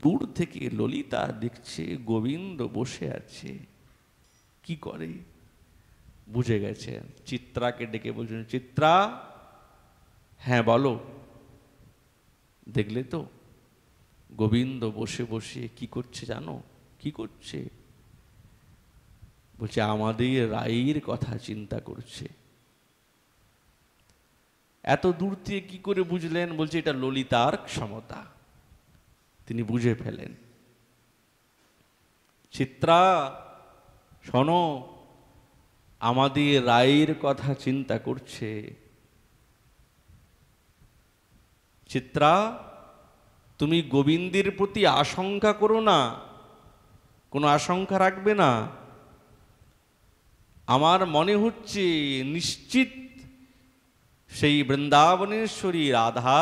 দূর থেকে ললিতা দেখছে গোবিন্দ বসে আছে, কি করে বুঝে গেছেন। চিত্রাকে ডেকে বলছেন, চিত্রা, হ্যাঁ বলো। দেখলে তো গোবিন্দ বসে বসে কি করছে জানো? কি করছে? বলছে আমাদের রায়ের কথা চিন্তা করছে। এত দূর থেকে কি করে বুঝলেন? বলছে এটা ললিতার ক্ষমতা, তিনি বুঝে ফেলেন। চিত্রা শোনো, আমাদের রায়ের কথা চিন্তা করছে। চিত্রা, তুমি গোবিন্দের প্রতি আশঙ্কা করো না, কোনো আশঙ্কা রাখবে না। আমার মনে হচ্ছে নিশ্চিত সেই বৃন্দাবনেশ্বরী রাধা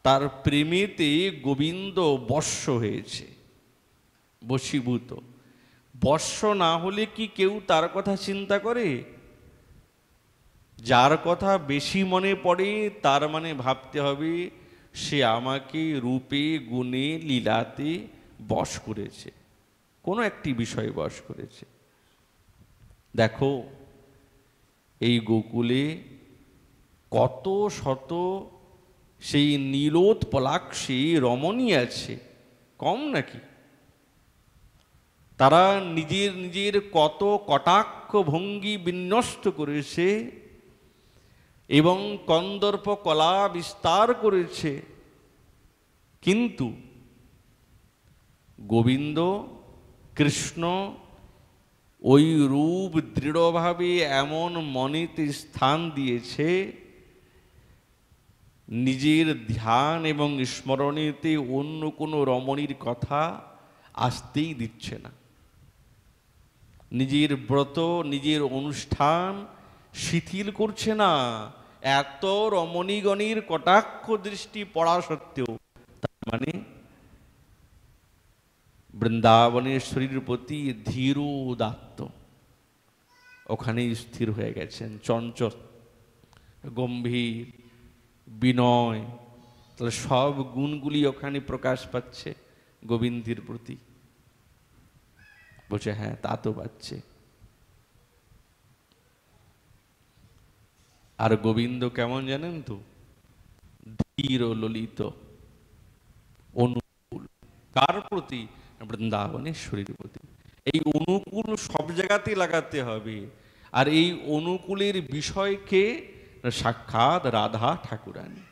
তার প্রেমেতে গোবিন্দ বশ্য হয়েছে, বশীভূত। বশ্য না হলে কি কেউ তার কথা চিন্তা করে? যার কথা বেশি মনে পড়ে তার মানে ভাবতে হবে সে আমাকে রূপে গুণে লীলাতে বশ করেছে, কোনো একটি বিষয়ে বশ করেছে। দেখো এই গোকুলে কত শত সেই নীলোৎপলাক্ষী রমণী আছে, কম নাকি? তারা নিজের নিজের কত কটাক্ষ ভঙ্গি বিন্যস্ত করেছে এবং কন্দর্প কলা বিস্তার করেছে, কিন্তু গোবিন্দ কৃষ্ণ ওই রূপ দৃঢ়ভাবে এমন মনেতে স্থান দিয়েছে, নিজের ধ্যান এবং স্মরণেতে অন্য কোনো রমণীর কথা আসতেই দিচ্ছে না। নিজের ব্রত, নিজের অনুষ্ঠান শিথিল করছে না, এত রমণীগণের কটাক্ষ দৃষ্টি পড়া সত্ত্বেও। তার মানে বৃন্দাবনেশ্বরীর প্রতি ধীর উদাত্ত, ওখানেই স্থির হয়ে গেছেন, চঞ্চল, গম্ভীর, বিনয়, তাহলে সব গুণগুলি ওখানে প্রকাশ পাচ্ছে গোবিন্দের প্রতি। বলছে হ্যাঁ, তা তো পাচ্ছে। আর গোবিন্দ কেমন জানেন তো? ধীর ললিত, অনুকূল। কার প্রতি? বৃন্দাবনেশ্বরীর প্রতি। এই অনুকূল সব জায়গাতেই লাগাতে হবে। আর এই অনুকূলের বিষয়কে সাক্ষাৎ রাধা ঠাকুরানী,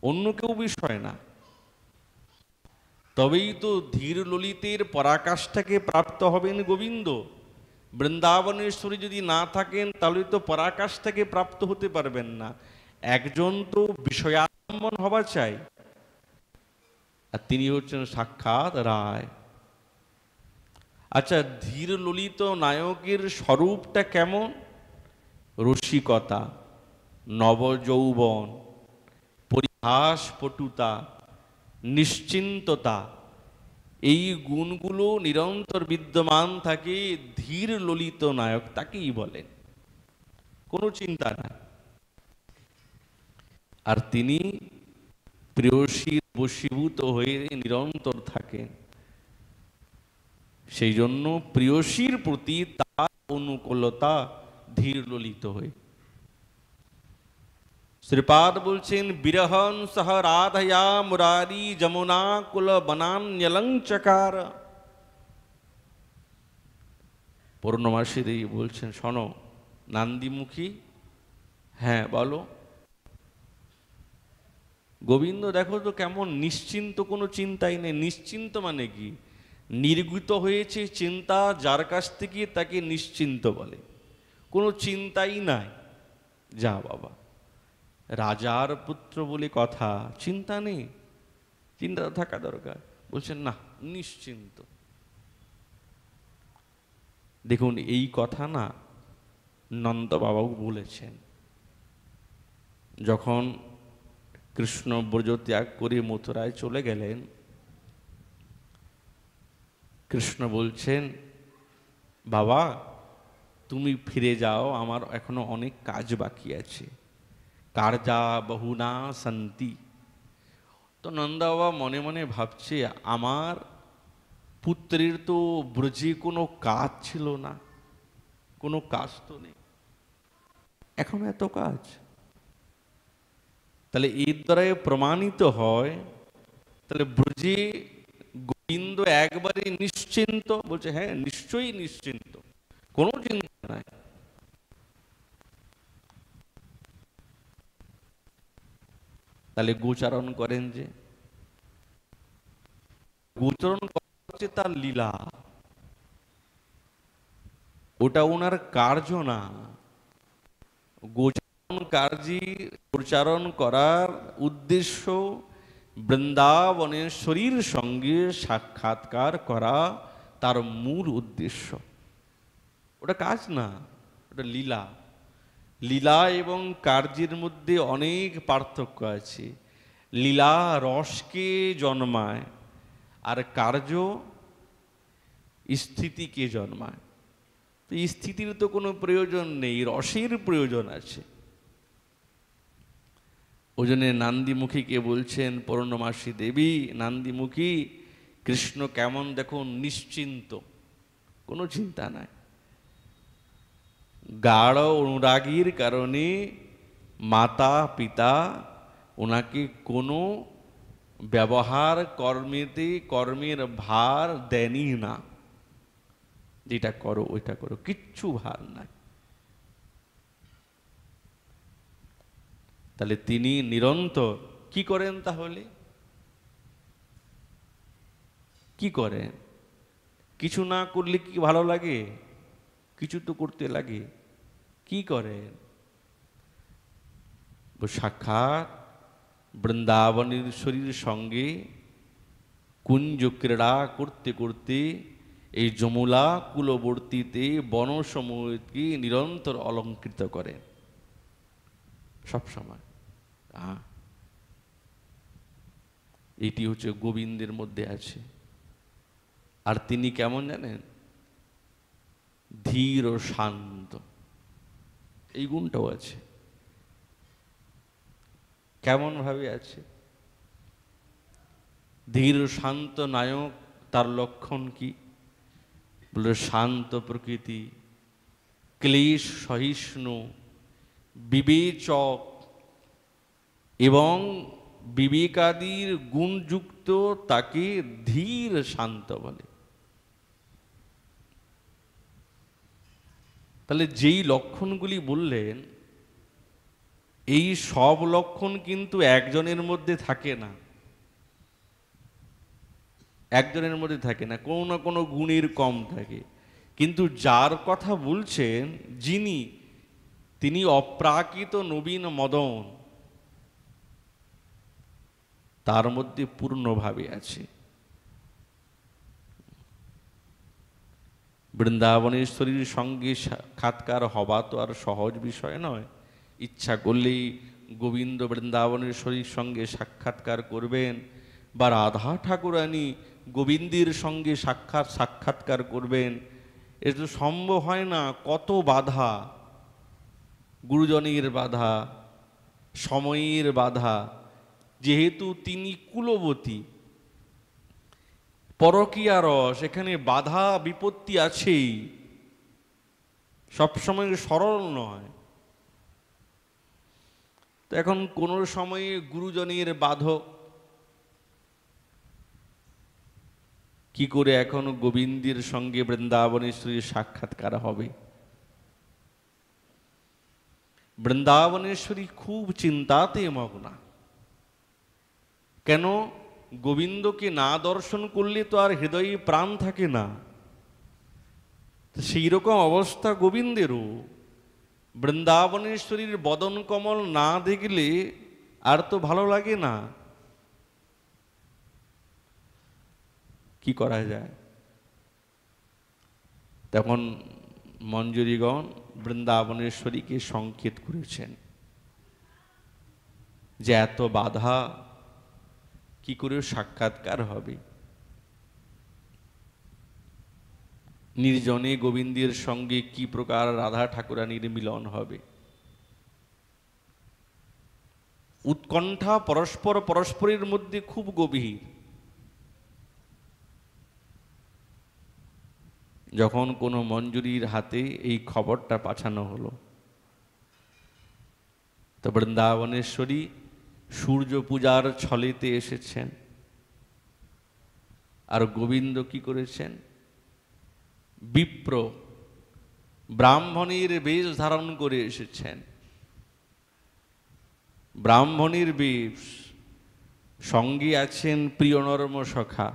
অন্য কেউ বিষয় না। তবেই তো ধীর ললিতের পরাকাষ্ঠাকে প্রাপ্ত হবেন গোবিন্দ। বৃন্দাবনেশ্বরী যদি না থাকেন তাহলে তো পরাকাষ্ঠাকে প্রাপ্ত হতে পারবেন না। একজন তো বিষয়ালম্বন হওয়া চাই, আর তিনি হচ্ছেন সাক্ষাৎ রায়। আচ্ছা, ধীর ললিত নায়কের স্বরূপটা কেমন? রসিকতা, নবযৌবন, পরিহাস, পটুতা, নিশ্চিন্ততা, এই গুণগুলো নিরন্তর বিদ্যমান থাকে ধীর ললিত নায়ক, তাকেই বলেন। কোনো চিন্তা নাই। আর তিনি প্রেয়সীর বশীভূত হয়ে নিরন্তর থাকেন। সেই জন্য প্রেয়সীর প্রতি তার অনুকূলতা ধীর ললিত হয়ে। শ্রীপাদ বলছেন, বিরহন সহ রাধয়া মুরারি যমুনা কুল বনান্যলংচকার। পূর্ণমাসী দেবী বলছেন, শোনো নান্দিমুখী, হ্যাঁ বলো। গোবিন্দ দেখো তো কেমন নিশ্চিন্ত, কোনো চিন্তাই নেই। নিশ্চিন্ত মানে কি? নির্গত হয়েছে চিন্তা যার কাছ থেকে, তাকে নিশ্চিন্ত বলে। কোনো চিন্তাই নাই। যা বাবা, রাজার পুত্র বলে কথা, চিন্তা নেই, চিন্তা থাকা দরকার। বলছেন না, নিশ্চিন্ত। দেখুন এই কথা না নন্দ বাবাও বলেছেন। যখন কৃষ্ণ ব্রজ ত্যাগ করে মথুরায় চলে গেলেন, কৃষ্ণ বলছেন, বাবা তুমি ফিরে যাও, আমার এখনো অনেক কাজ বাকি আছে। কার্যা বহুনা সন্তি। তো নন্দা বাবা মনে মনে ভাবছে, আমার পুত্রের তো ব্রজে কোনো কাজ ছিল না, কোনো কাজ তো নেই, এখন এত কাজ। তাহলে এর দ্বারাই প্রমাণিত হয়, তাহলে ব্রজে গোবিন্দ একবারে নিশ্চিন্ত। বলছে হ্যাঁ নিশ্চয়ই নিশ্চিন্ত, কোনো চিন্তা নাই। তাহলে গোচারণ করেন, যে গোচরণ হচ্ছে তার লীলা, ওটা ওনার কার্য না। গোচারণ কার্যে প্রচারণ করার উদ্দেশ্য বৃন্দাবনেশ্বরীর সঙ্গে সাক্ষাৎকার করা, তার মূল উদ্দেশ্য। ওটা কাজ না, ওটা লীলা। লীলা এবং কার্যের মধ্যে অনেক পার্থক্য আছে। লীলা রসকে জন্মায়, আর কার্য স্থিতিকে জন্মায়। তো স্থিতির তো কোনো প্রয়োজন নেই, রসের প্রয়োজন আছে। ওই জন্য নান্দিমুখীকে বলছেন পূর্ণমাসী দেবী, নান্দিমুখী কৃষ্ণ কেমন দেখো, নিশ্চিন্ত, কোনো চিন্তা নাই। গাঢ় অনুরাগীর কারণে মাতা পিতা ওনাকে কোনো ব্যবহার কর্মের ভার দেনই না। যেটা করো ওইটা করো, কিচ্ছু ভার নাই। তাহলে তিনি নিরন্তর কি করেন? তাহলে কি করেন? কিছু না করলে কি ভালো লাগে? কিছু তো করতে লাগে। কি করেন? সাক্ষাৎ বৃন্দাবনেশ্বরীর সঙ্গে কুঞ্জ ক্রীড়া করতে করতে এই যমুলা কূলবর্তীতে বনসমূহকে নিরন্তর অলঙ্কৃত করেন সবসময়। এটি হচ্ছে গোবিন্দের মধ্যে আছে। আর তিনি কেমন জানেন? ধীর ও শান্ত, এই গুণটাও আছে। কেমন ভাবে আছে? ধীর শান্ত নায়ক, তার লক্ষণ কি? বলে শান্ত প্রকৃতি, ক্লেশ সহিষ্ণু, বিবেচক এবং বিবেকাদির গুণযুক্ত, তাকে ধীর শান্ত বলে। তাহলে যেই লক্ষণগুলি বললেন, এই সব লক্ষণ কিন্তু একজনের মধ্যে থাকে না, একজনের মধ্যে থাকে না, কোনো না কোনো গুণের কম থাকে। কিন্তু যার কথা বলছেন, যিনি, তিনি অপ্রাকৃত নবীন মদন, তার মধ্যে পূর্ণভাবে আছে। বৃন্দাবনেশ্বরীর সঙ্গে সাক্ষাৎকার হওয়া তো আর সহজ বিষয় নয়। ইচ্ছা করলেই গোবিন্দ বৃন্দাবনেশ্বরীর সঙ্গে সাক্ষাৎকার করবেন, বা রাধা ঠাকুরানী গোবিন্দের সঙ্গে সাক্ষাৎকার করবেন, এটা তো সম্ভব হয় না। কত বাধা, গুরুজনের বাধা, সময়ের বাধা। যেহেতু তিনি কুলবতী, পরকীয়া রস, এখানে বাধা বিপত্তি আছেই, সবসময় সরল নয়। তো এখন কোন সময়ে গুরুজনের বাধক, কি করে এখন গোবিন্দের সঙ্গে বৃন্দাবনেশ্বরীর সাক্ষাৎকার হবে? বৃন্দাবনেশ্বরী খুব চিন্তাতে মগ্না। কেন? গোবিন্দকে না দর্শন করলে তো আর হৃদয়ে প্রাণ থাকে না। সেই রকম অবস্থা গোবিন্দেরও। বৃন্দাবনেশ্বরীর বদন কমল না দেখলে আর তো ভালো লাগে না। কি করা যায়? তখন মঞ্জুরিগণ বৃন্দাবনেশ্বরীকে সংকেত করেছেন যে এত বাধা, কি করে সাক্ষাৎকার হবে? নির্জনে গোবিন্দের সঙ্গে কি প্রকার রাধা ঠাকুরানীর মিলন হবে? উৎকণ্ঠা পরস্পর পরস্পরের মধ্যে খুব গভীর। যখন কোনো মঞ্জুরির হাতে এই খবরটা পাঠানো হলো, তো বৃন্দাবনেশ্বরী সূর্য পূজার ছলেতে এসেছেন, আর গোবিন্দ কি করেছেন? বিপ্র ব্রাহ্মণের বেশ ধারণ করে এসেছেন। ব্রাহ্মণের বেশ, সঙ্গে আছেন প্রিয় নর্ম সখা।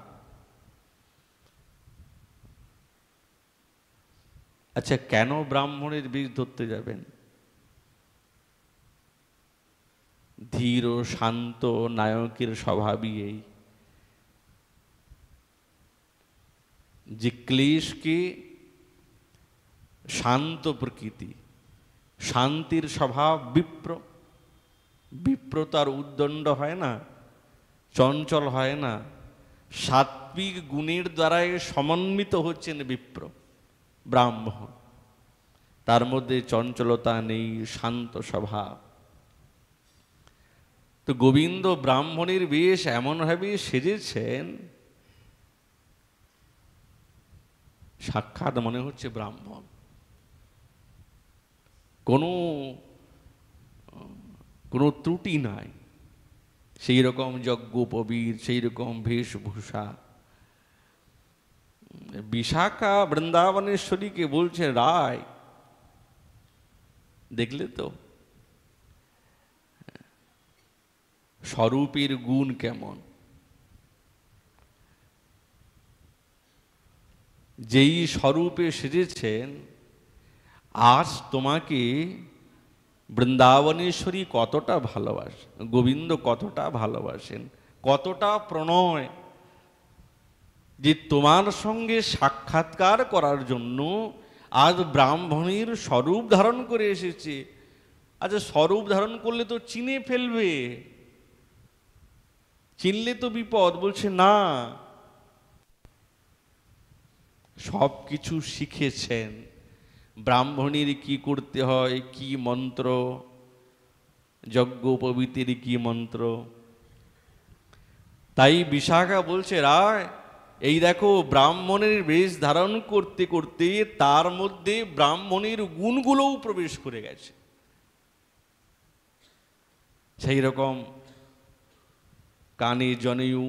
আচ্ছা, কেন ব্রাহ্মণের বেশ ধরতে যাবেন? ধীর ও শান্ত নায়কের স্বভাবই এই, যে ক্লেশকে শান্ত প্রকৃতি, শান্তির স্বভাব বিপ্র। বিপ্র তার উদ্দণ্ড হয় না, চঞ্চল হয় না। সাত্বিক গুণের দ্বারাই সমন্বিত হচ্ছেন বিপ্র, ব্রাহ্মণ। তার মধ্যে চঞ্চলতা নেই, শান্ত স্বভাব। তো গোবিন্দ ব্রাহ্মণের বেশ এমনভাবে সেজেছেন, সাক্ষাৎ মনে হচ্ছে ব্রাহ্মণ। কোনো ত্রুটি নাই। সেই রকম যজ্ঞোপবীত, সেই রকম বেশভূষা, বিশাখা বৃন্দাবনেশ্বরীকে বলছে, রায় দেখলে তো স্বরূপের গুণ কেমন। যেই স্বরূপে সেজেছেন, আজ তোমাকে বৃন্দাবনেশ্বরী কতটা ভালোবাসেন, গোবিন্দ কতটা ভালোবাসেন, কতটা প্রণয়, যে তোমার সঙ্গে সাক্ষাৎকার করার জন্য আজ ব্রাহ্মণীর স্বরূপ ধারণ করে এসেছে। আচ্ছা, স্বরূপ ধারণ করলে তো চিনে ফেলবে, চিনলে তো বিপদ। বলছে না, সব কিছু শিখেছেন, ব্রাহ্মণীর কি করতে হয়, কি মন্ত্র, যজ্ঞোপবীতের কি মন্ত্র। তাই বিশাখা বলছে, রায় এই দেখো, ব্রাহ্মণের বেশ ধারণ করতে করতে তার মধ্যে ব্রাহ্মণের গুণগুলোও প্রবেশ করে গেছে। সেই রকম কানে জনেউ,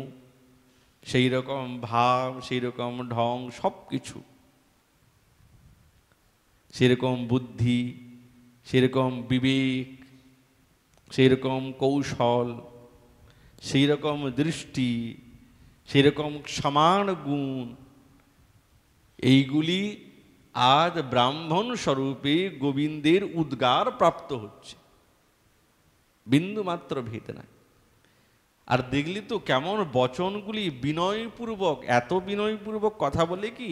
সেই রকম ভাব, সেই রকম ঢং, সব কিছু সেরকম বুদ্ধি, সেরকম বিবেক, সেই রকম কৌশল, সেই রকম দৃষ্টি, সেই রকম সমান গুণ, এইগুলি আজ ব্রাহ্মণ স্বরূপে গোবিন্দের উদ্গার প্রাপ্ত হচ্ছে, বিন্দু মাত্র ভেদ নাই। আর দেখলি তো কেমন বচনগুলি বিনয়পূর্বক, এত বিনয়পূর্বক কথা বলে কি,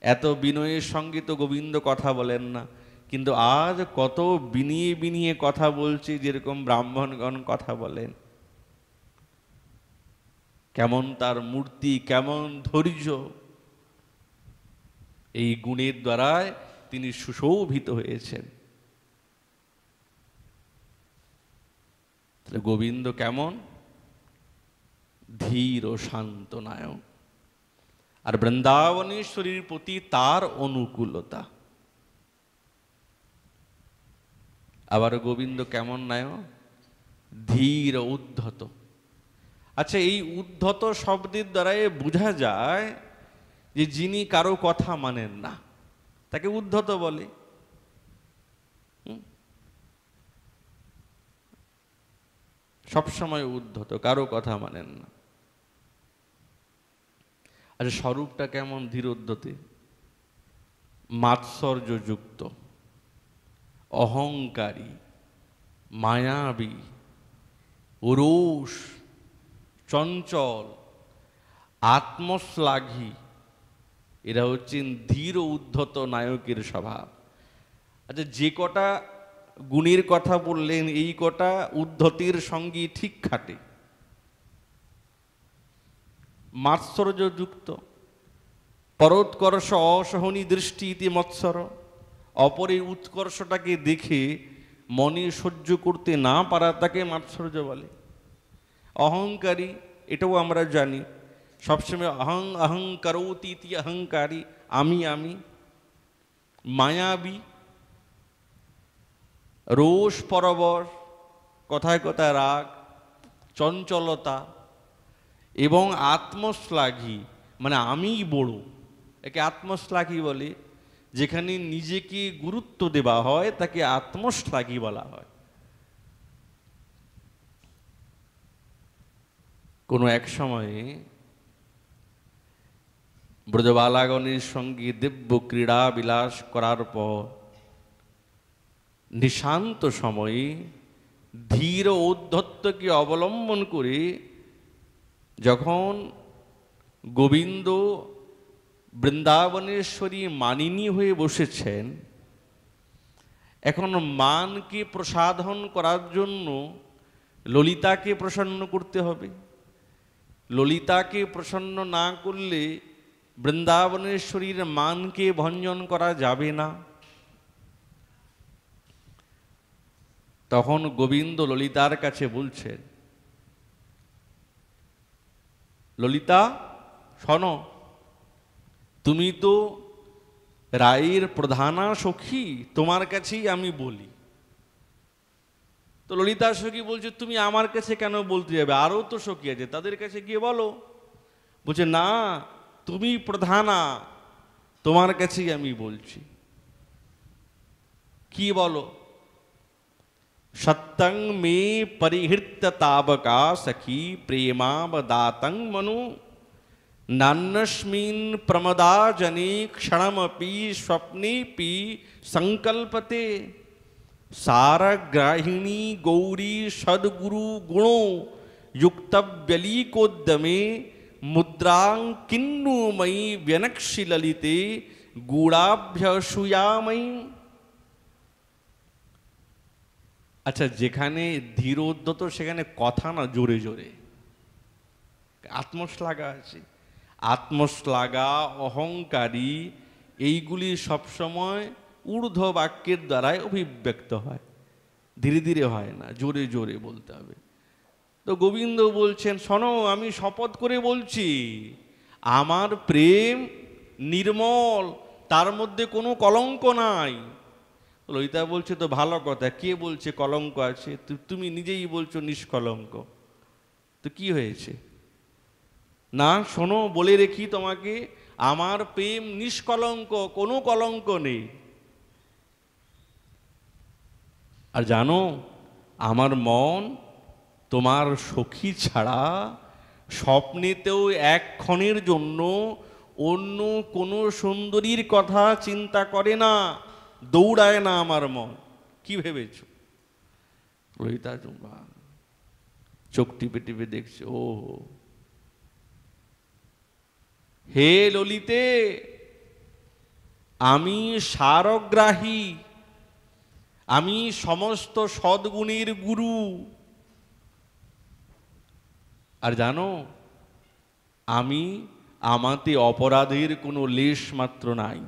এত বিনয়ের সঙ্গে তো গোবিন্দ কথা বলেন না, কিন্তু আজ কত বিনিয়ে বিনিয়ে কথা বলছে, যেরকম ব্রাহ্মণগণ কথা বলেন। কেমন তার মূর্তি, কেমন ধৈর্য, এই গুণের দ্বারায় তিনি সুশোভিত হয়েছেন। গোবিন্দ কেমন? ধীর ও শান্ত নায়ক। আর বৃন্দাবনেশ্বরীর প্রতি তার অনুকূলতা। আবার গোবিন্দ কেমন নায়ক? ধীর ও উদ্ধত। আচ্ছা, এই উদ্ধত শব্দের দ্বারাই বোঝা যায় যে যিনি কারো কথা মানেন না, তাকে উদ্ধত বলে। সবসময় উদ্ধত, কারো কথা মানেন না। আচ্ছা, স্বরূপটা কেমন? ধীরোদ্ধতে, মাৎসর্যযুক্ত, অহংকারী, মায়াবী, রোষ, চঞ্চল, আত্মশ্লাঘী, এরা হচ্ছেন ধীর উদ্ধত নায়কের স্বভাব। আচ্ছা, যে কটা গুণের কথা বললেন, এই কটা উদ্ধতির সঙ্গে ঠিক খাটে। মাৎসর্যযুক্ত, পরোৎকর্ষ অসহনী দৃষ্টি ইতি মৎসর, অপরের উৎকর্ষটাকে দেখে মনে সহ্য করতে না পারা, তাকে মাৎসর্য বলে। অহংকারী, এটাও আমরা জানি, সবসময় অহং অহং করোতি ইতি অহংকারী, আমি আমি। মায়াবী, রোষ পরবশ, কথায় কথায় রাগ, চঞ্চলতা, এবং আত্মশ্লাঘী, মানে আমিই বড়, একে আত্মশ্লাঘী বলে। যেখানে নিজেকে গুরুত্ব দেওয়া হয় তাকে আত্মশ্লাঘী বলা হয়। কোনো এক সময়ে ব্রজবালাগণের সঙ্গে দিব্য ক্রীড়া বিলাস করার পর নিশান্ত সময়ে ধীর ঔদ্ধত্যকে অবলম্বন করে যখন গোবিন্দ বৃন্দাবনেশ্বরী মানিনী হয়ে বসেছেন, এখন মানকে প্রসাধন করার জন্য ললিতাকে প্রসন্ন করতে হবে। ললিতাকে প্রসন্ন না করলে বৃন্দাবনেশ্বরীর মানকে ভঞ্জন করা যাবে না। তখন গোবিন্দ ললিতার কাছে বলছেন, ললিতা শোনো, তুমি তো রায়ের প্রধানা সখী, তোমার কাছেই আমি বলি। তো ললিতা সখী বলছে, তুমি আমার কাছে কেন বলতে যাবে, আরও তো সখী আছে, তাদের কাছে গিয়ে বলো। বলছে, না, তুমি প্রধানা, তোমার কাছেই আমি বলছি। কি বলো? সত্যং মে পরিহৃত্য তাবকা সখী প্রেমাবদাতং মনু নান্যস্মিন প্রমদা জনে ক্ষণমপি স্বপ্নেপি সংকল্পতে সারগ্রাহিণী গৌরী সদ্গুরু গুণো युक्तव्यलीकोद्यमे मुद्रां किन्नुमयी व्यनक्षि ललिते गूढ़ाभ्यसूयामयी। আচ্ছা, যেখানে ধীরোদ্ধত সেখানে কথা না জোরে জোরে, আত্মশ্লাঘা আছে। আত্মশ্লাঘা, অহংকারী, এইগুলি সবসময় ঊর্ধ্ব বাক্যের দ্বারাই অভিব্যক্ত হয়, ধীরে ধীরে হয় না, জোরে জোরে বলতে হবে। তো গোবিন্দ বলছেন, শোনো, আমি শপথ করে বলছি, আমার প্রেম নির্মল, তার মধ্যে কোনো কলঙ্ক নাই। ললিতা বলছে, তো ভালো কথা, কে বলছে কলঙ্ক আছে? তুমি নিজেই বলছো নিষ্কলঙ্ক, তো কি হয়েছে? না, শোনো, বলে রেখি তোমাকে, আমার প্রেম নিষ্কলঙ্ক, কোনো কলঙ্ক নেই। আর জানো, আমার মন তোমার সখী ছাড়া স্বপ্নেতেও এক ক্ষণের জন্য অন্য কোনো সুন্দরীর কথা চিন্তা করে না, দৌড়ায় না আমার মন। কি ভেবেছ? ললিতা চোখ টিপে টিপে দেখছে, ও হে ললিতে, আমি সারগ্রাহী, আমি সমস্ত সদ্গুণের গুরু। আর জানো, আমি আমাতে অপরাধের কোনো লেশ মাত্র নাই।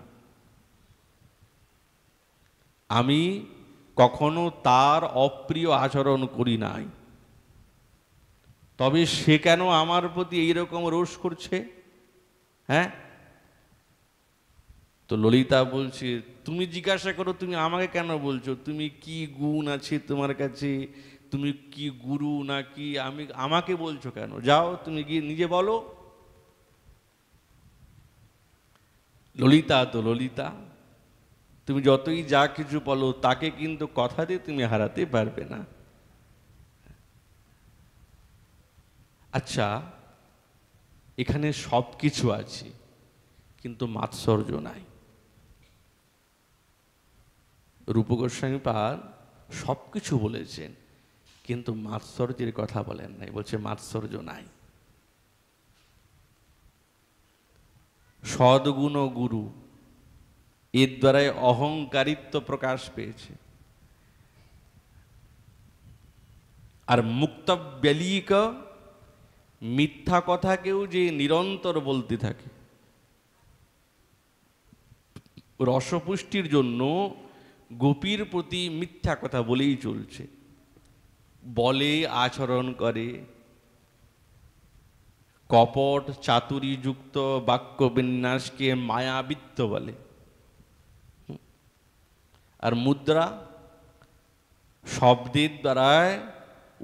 আমি কখনো তার অপ্রিয় আচরণ করি নাই। তবে সে কেন আমার প্রতি এইরকম রোষ করছে? হ্যাঁ, তো ললিতা বলছে, তুমি জিজ্ঞাসা করো, তুমি আমাকে কেন বলছো? তুমি কি গুণ আছে তোমার কাছে? তুমি কি গুরু নাকি? আমাকে বলছো কেন? যাও, তুমি গিয়ে নিজে বলো। ললিতা তো ললিতা, তুমি যতই যা কিছু বলো, তাকে কিন্তু কথা দিয়ে তুমি হারাতে পারবে না। আচ্ছা, এখানে সব কিছু আছে, কিন্তু মাৎসর্য নাই। রূপ গোস্বামী পাদ সব কিছু বলেছেন, কিন্তু মাৎসর্যের কথা বলেন নাই। বলছে মাৎসর্য নাই। সদ্গুণ গুরু, এর দ্বারাই অহংকারিত্ব প্রকাশ পেয়েছে। আর মুক্তব্যলিক, মিথ্যা কথাকেও যে নিরন্তর বলতে থাকে, রসপুষ্টির জন্য গোপীর প্রতি মিথ্যা কথা বলেই চলছে, বলে আচরণ করে, কপট চাতুরীযুক্ত বাক্য বিন্যাসকে মায়াবিত্ত বলে। আর মুদ্রা, শব্দের দ্বারায়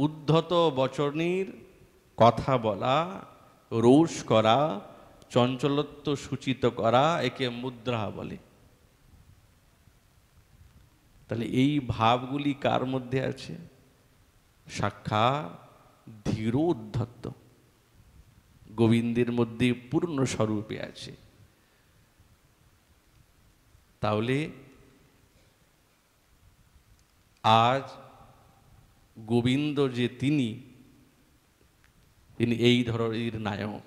উদ্ধত বচনের কথা বলা, রোষ করা, চঞ্চলত্ব সূচিত করা, একে মুদ্রা বলে। তাহলে এই ভাবগুলি কার মধ্যে আছে? সাক্ষাৎ ধীর উদ্ধত গোবিন্দের মধ্যে পূর্ণ স্বরূপে আছে। তাহলে আজ গোবিন্দ যে তিনি এই ধরনের নায়ক,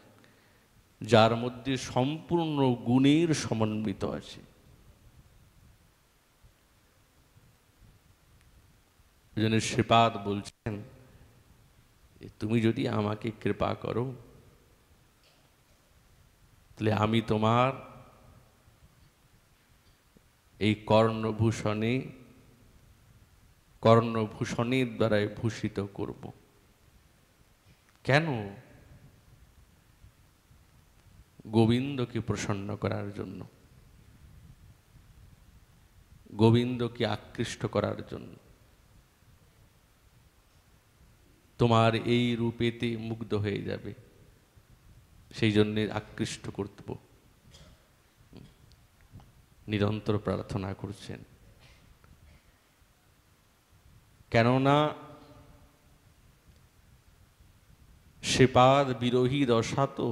যার মধ্যে সম্পূর্ণ গুণের সমন্বিত আছে। এজন্য শ্রীপাদ বলছেন, তুমি যদি আমাকে কৃপা করো, তাহলে আমি তোমার এই কর্ণভূষণের দ্বারাই ভূষিত করব। কেন? গোবিন্দকে প্রসন্ন করার জন্য, গোবিন্দকে আকৃষ্ট করার জন্য। তোমার এই রূপেতে মুগ্ধ হয়ে যাবে, সেই জন্যে আকৃষ্ট কর্তব্য নিরন্তর প্রার্থনা করছেন। কেননা সেবাদ বিরোহী দশা তো,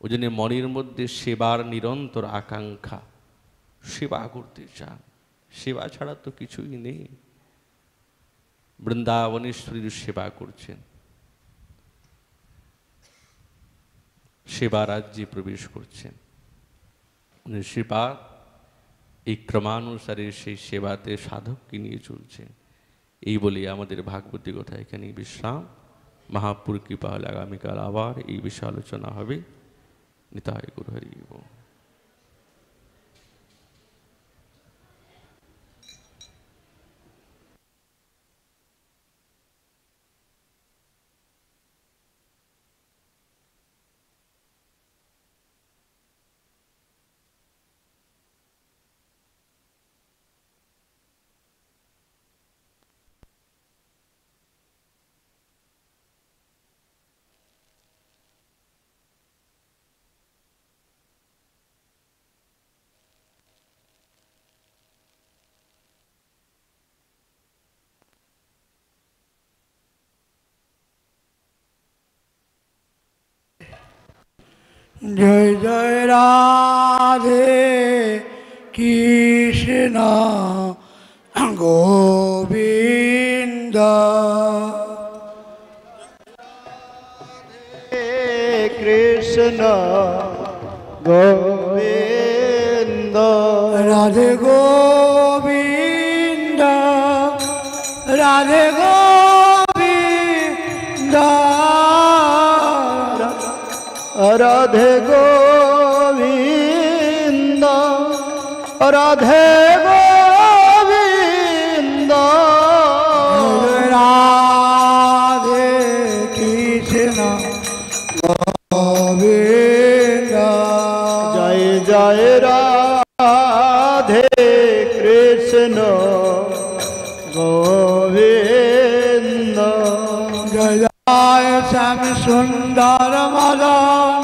ওই জন্য মনের মধ্যে সেবার নিরন্তর আকাঙ্ক্ষা, সেবা করতে চান। সেবা ছাড়া তো কিছুই নেই। বৃন্দাবনেশ্বরীর সেবা করছেন, সেবা রাজ্যে প্রবেশ করছেন। সেবা এই ক্রমানুসারে সেই সেবাতে সাধককে নিয়ে চলছেন। এই বলে আমাদের ভাগবতী কথা এখানেই বিশ্রাম। মহাপুর কৃপা হলে আগামীকাল আবার এই বিষয়ে আলোচনা হবে। নিতাই গুরু হরি বল। जय जय राधे कृष्ण गोविंद कृष्ण गोविंद राधे गोविंद राधे गोविंद राधे गोविंद राधे गोविंद राधे कृष्ण गोविंद जय जय राधे कृष्ण गोविंद जय श्याम सुंदर मदन